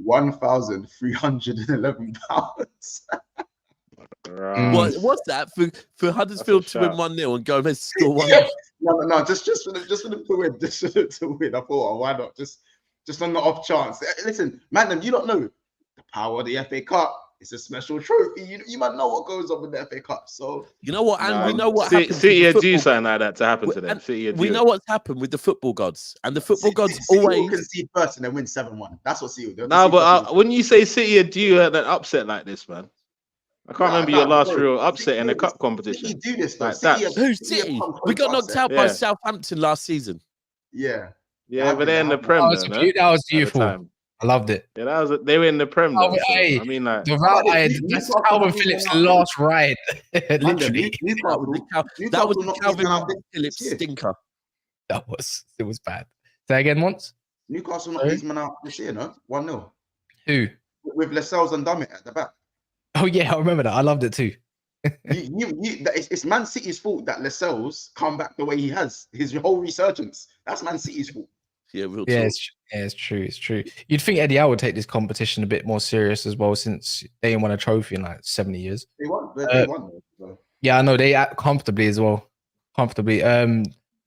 £1,311. What's that for Huddersfield to win 1-0 and Gomez score 1? No, just for them to win. Just to win. I thought, why not? Just on the off chance. Listen, man, you don't know. the power of the FA Cup. It's a special trophy. You might know what goes on with the FA Cup. So you know what, and we know what happened. City are due something like that to happen to them. We know what's happened with the football gods, and the football gods always concede first and then win 7-1. That's what City will do. No, but when you say City are due at an upset like this, man, I can't remember your last real upset in a cup competition. City do this like that. Who's City? We got knocked out by Southampton last season. Yeah, but they're in the Prem. That was beautiful. I loved it. Yeah, they were in the Prem. Though, I mean, like the route that's Calvin Phillips' last ride. Literally, that was the Calvin Phillips stinker. It was bad. Say again once. Newcastle knocked these men out this year, no? 1-0. Who? With Lascelles and Dummett at the back. Oh yeah, I remember that. I loved it too. It's Man City's fault that Lascelles come back the way he has. His whole resurgence. That's Man City's fault. Yeah, it's true. It's true. You'd think Eddie Howe would take this competition a bit more serious as well, since they ain't won a trophy in like 70 years. They won. Yeah, I know they act comfortably as well.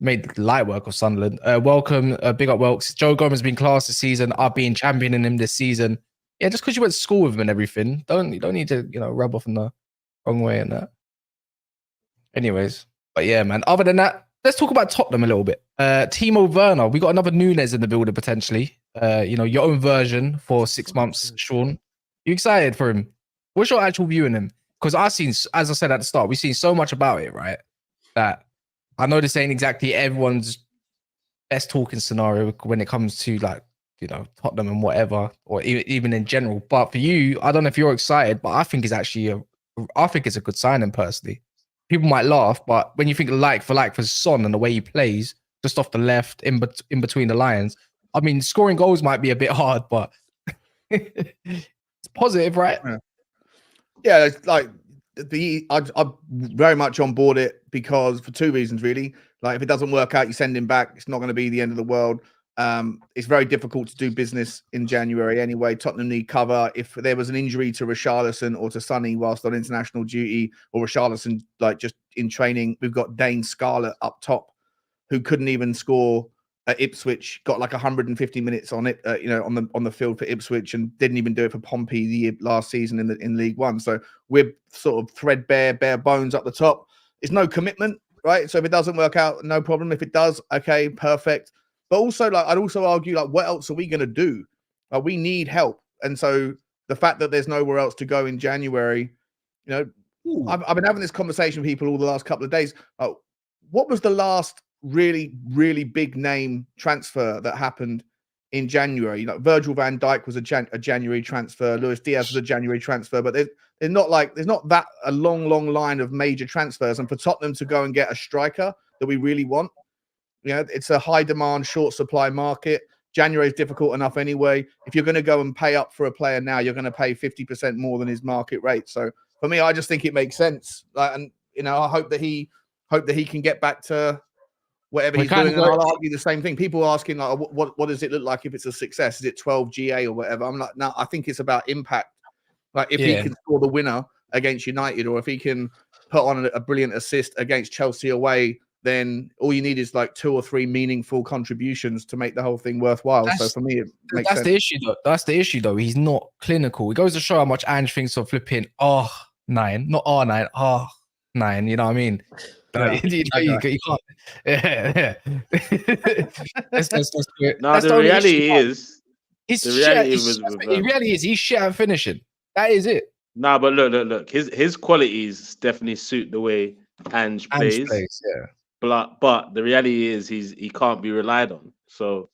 Made light work of Sunderland. Welcome, big up Welks. Joe Gomez has been class this season. I've been championing him this season. Yeah, just because you went to school with him and everything, you don't need to rub off in the wrong way and that. Anyways, but yeah, man. Other than that, let's talk about Tottenham a little bit. TIMO Werner, we got another Nunes in the building potentially. Your own version for 6 months, Sean. You excited for him? What's your actual view on him? Because as I said at the start, we've seen so much about it, right? That I know this ain't exactly everyone's best talking scenario when it comes to Tottenham and whatever, or even in general. But for you, I don't know if you're excited, but I think it's actually it's a good signing personally. People might laugh, but when you think like for Son and the way he plays, just off the left, in between the lines, I mean, scoring goals might be a bit hard, but it's positive, right? Yeah, it's like I'm very much on board it because for two reasons, really. Like, if it doesn't work out, you send him back. It's not going to be the end of the world. It's very difficult to do business in January anyway. Tottenham need cover. If there was an injury to Richarlison or to Sonny whilst on international duty, or Richarlison just in training, we've got Dane Scarlett up top, who couldn't even score at Ipswich. Got like 150 minutes on it, on the field for Ipswich, and didn't even do it for Pompey last season in League One. So we're sort of threadbare, bare bones up the top. It's no commitment, right? So if it doesn't work out, no problem. If it does, okay, perfect. But also, I'd also argue, what else are we going to do? We need help. And so the fact that there's nowhere else to go in January, I've been having this conversation with people all the last couple of days. What was the last really, really big name transfer that happened in January? Virgil van Dijk was a January transfer. Luis Diaz was a January transfer. But there's not that a long line of major transfers. And for Tottenham to go and get a striker that we really want, it's a high demand, short supply market. January is difficult enough anyway. If you're going to go and pay up for a player now, you're going to pay 50% more than his market rate. So for me, I just think it makes sense. I hope that he can get back to whatever he's doing. And I'll argue the same thing. People are asking, what does it look like if it's a success? Is it 12 GA or whatever? I'm like, no, I think it's about impact. If he can score the winner against United, or if he can put on a brilliant assist against Chelsea away, then all you need is 2 or 3 meaningful contributions to make the whole thing worthwhile. So for me, it makes sense. That's the issue, though. He's not clinical. It goes to show how much Ange thinks of flipping R9, not R9, R9. You know what I mean? You can't. Yeah. The reality is he's shit at finishing. That is it. Nah, but look. His qualities definitely suit the way Ange plays. Yeah. But the reality is he can't be relied on. So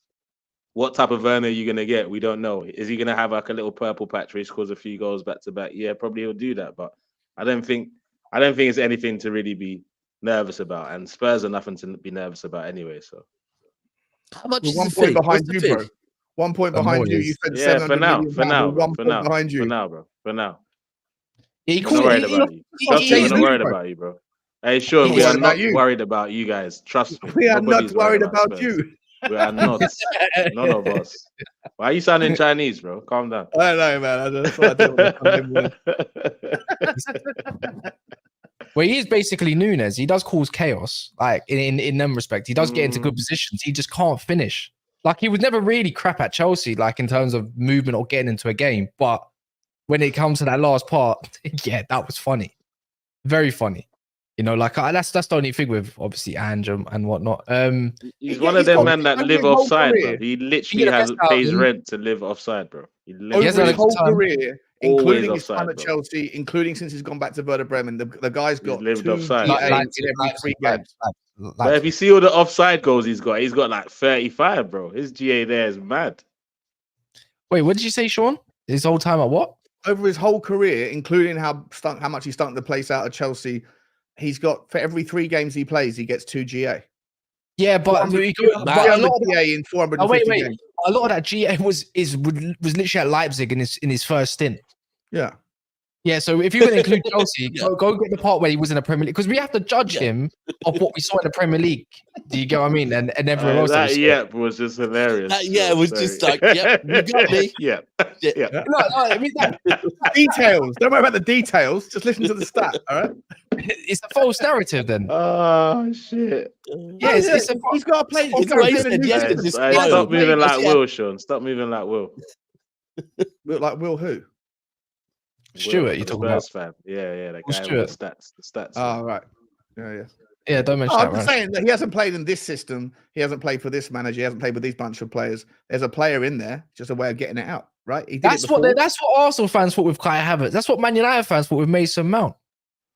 what type of Werner are you gonna get? We don't know. Is he gonna have a little purple patch where he scores a few goals back to back? Yeah, probably he'll do that. But I don't think it's anything to really be nervous about. And Spurs are nothing to be nervous about anyway. So how much is 1 point behind you, bro? 1 point behind you. You said 700 million. For now, 1 point behind you. For now, bro. For now. Yeah, I'm not worried about you. Trust me, I'm not worried about you, bro. Hey, sure, we are not worried about you guys. Trust me. We are not worried about you. We are not. None of us. Why are you sounding Chinese, bro? Calm down. I don't know, man. That's what I do. Well, he is basically Nunes. He does cause chaos, in them respect. He does get into good positions. He just can't finish. He was never really crap at Chelsea, in terms of movement or getting into a game. But when it comes to that last part, yeah, that was funny, very funny. You know, like that's the only thing with obviously Ange and whatnot. He's one of them men that over live his whole offside, bro. career. He literally Yeah, that's how pays him. rent to live offside, bro. He Over has his had a whole good time. career, Always including his time offside, at bro. Chelsea, including since he's gone back to Werder Bremen, the guy's got lived 2 offside. GA Like, in every 3 games. But if you see all the offside goals he's got like 35, bro. His GA there is mad. Wait, what did you say, Sean? His whole time at what? Over his whole career, including how much he stunk the place out of Chelsea, he's got for every 3 games he plays, he gets 2 GA. Yeah, but a lot of GA in 450 wait. games. A lot of that GA was literally at Leipzig in his first stint. Yeah. Yeah, so if you're going to include Chelsea, go get the part where he was in the Premier League, because we have to judge him of what we saw in the Premier League. Do you get what I mean? And everyone else. That was just hilarious. That was just like, yep, you got me. Yeah. No, I mean, Details. Don't worry about the details. Just listen to the stat. All right. It's a false narrative then. Oh shit. Yeah, he's got to play. He's got Always to said yes to this. Stop moving like Will, Sean. Stop moving like Will. Like Will who? Stuart, you talking about? Fan. Yeah, that guy Stuart. with the stats. Oh, right. Yeah. Yeah, don't mention I'm that. just saying that he hasn't played in this system. He hasn't played for this manager. He hasn't played with these bunch of players. There's a player in there, just a way of getting it out, right? That's what Arsenal fans thought with Kai Havertz. That's what Man United fans thought with Mason Mount.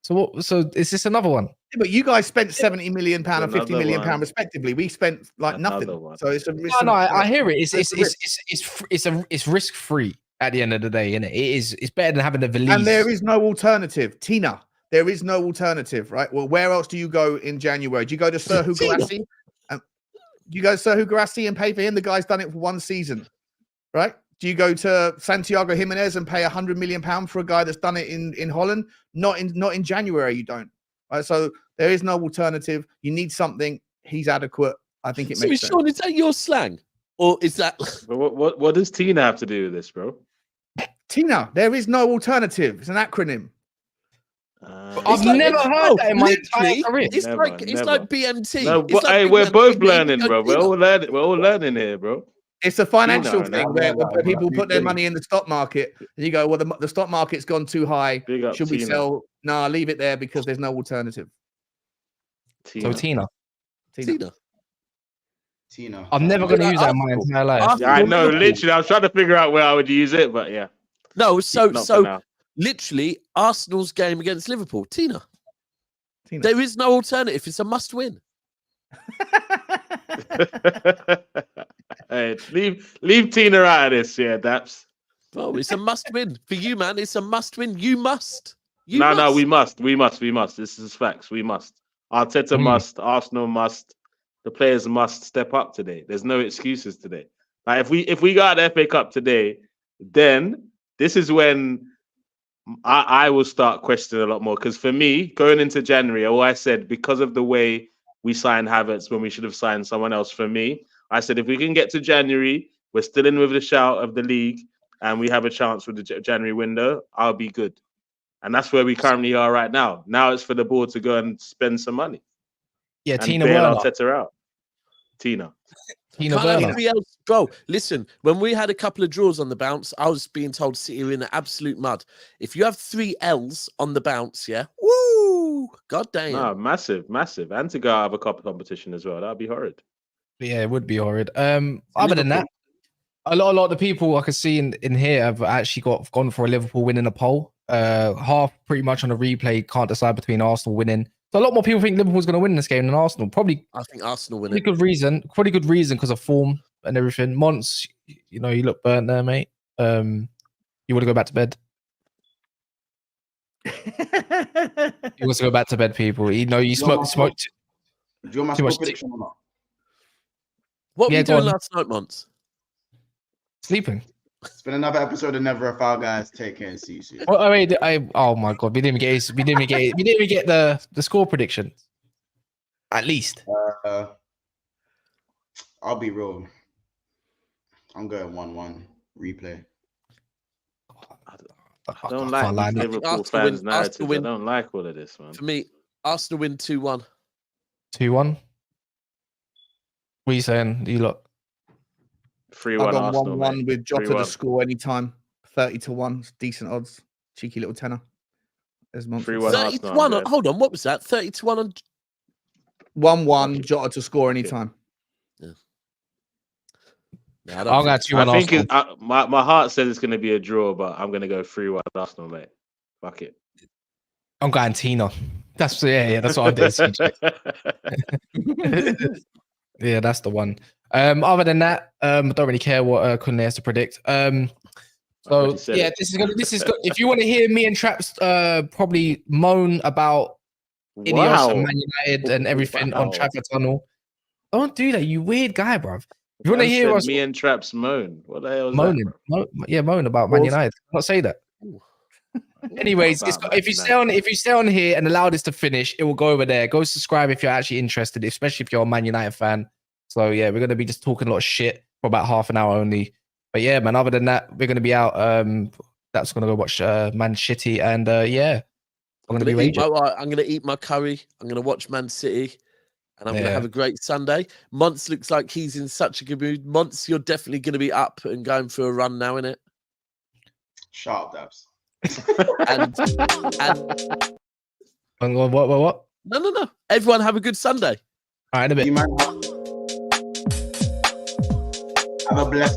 So what? So is this another one? Yeah, but you guys spent £70 million and £50 million respectively. We spent like nothing. So it's a risk. No, I hear it. It's risk free at the end of the day, isn't it? It's better than having a valise. And there is no alternative. Tina, there is no alternative, right? Well, where else do you go in January? Do you go to Serhu Guirassy? Do you go to Serhu Guirassy and pay for him? The guy's done it for 1 season, right? Do you go to Santiago Jimenez and pay £100 million for a guy that's done it in Holland? Not in January, you don't. Right? So there is no alternative. You need something. He's adequate. I think it makes sense. Sean, is that your slang? Or is that But what does Tina have to do with this, bro? Tina, there is no alternative. It's an acronym. I've never heard that in my entire career. It's like BMT. No, but hey, we're both learning, bro. We're all learning here, bro. It's a financial thing where people put their money in the stock market and you go, well, the stock market's gone too high. Should we sell? No, leave it there because there's no alternative. So Tina. I'm never going to use that in my entire life. Yeah, I know. Literally, I was trying to figure out where I would use it, but yeah. No, so literally Arsenal's game against Liverpool. Tina. There is no alternative. It's a must win. Hey, leave Tina out of this, yeah, Daps. Well, it's a must win for you, man. It's a must win. You must. No, we must. This is facts. We must. Arteta must. Arsenal must. The players must step up today. There's no excuses today. Like if we got the FA Cup today, then this is when I will start questioning a lot more. Because for me, going into January, all I said, because of the way we signed Havertz when we should have signed someone else, for me, I said, if we can get to January, we're still in with the shout of the league, and we have a chance with the January window, I'll be good. And that's where we currently are right now. Now it's for the board to go and spend some money. Yeah, and Tina bail Werner. Arteta out. Tina Werner. Bro, listen, when we had a couple of draws on the bounce, I was being told City are in the absolute mud. If you have 3 L's on the bounce, yeah, woo, god damn. No, massive. And to go out of a cup competition as well, that'd be horrid. Yeah, it would be horrid. Other than that, a lot of the people I can see in here have actually gone for a Liverpool winning a poll. Half pretty much on a replay can't decide between Arsenal winning. So a lot more people think Liverpool's going to win this game than Arsenal. Probably, I think Arsenal win it. Good reason because of form and everything. Mons, you look burnt there, mate. You want to go back to bed? He wants to go back to bed, people. You smoked. Do you want my score prediction or not? What were you doing last night, Mons? Sleeping. It's been another episode of Never a Foul, guys. Take care and see you soon. Oh my god, we didn't even get the score prediction. At least. I'll be real. I'm going 1-1 replay. I don't like Liverpool fans' narratives. I don't like all of this, man. For me, Arsenal win 2-1. 2-1. What are you saying? You lot? 3-1 Arsenal. 1-1 with Jota to score anytime. 30-1, decent odds, cheeky little tenner. As 3-1 30 to Arsenal, 1. I'm Hold on, what was that? 30 to 1 on 1-1 Jota to score anytime. Yeah, I'll go 2-1 I think Arsenal. my heart says it's going to be a draw, but I'm going to go 3-1 Arsenal, mate. Fuck it. I'm going Tina. That's that's what I'm doing. CJ. Yeah, that's the one. Other than that, I don't really care what Kunle has to predict. So yeah, this is good. If you want to hear me and Traps probably moan about Ineos and Man United and everything on Trafford Tunnel, don't do that. You weird guy, bruv. If you want to hear us me and Traps moan, what the hell is moaning? that, Moan about Man United. Not say that. Anyways, if you stay on here and allow this to finish, it will go over there. Go subscribe if you're actually interested, especially if you're a Man United fan. So yeah, we're gonna be just talking a lot of shit for about half an hour only. But yeah, man. Other than that, we're gonna be out. That's gonna go watch Man City, and yeah, I'm gonna eat my curry. I'm gonna watch Man City, and I'm gonna have a great Sunday. Monts looks like he's in such a good mood. Monts, you're definitely gonna be up and going for a run now, innit? Shut up, Dabs. and what? No. Everyone have a good Sunday. All right, in a bit. Have a blessed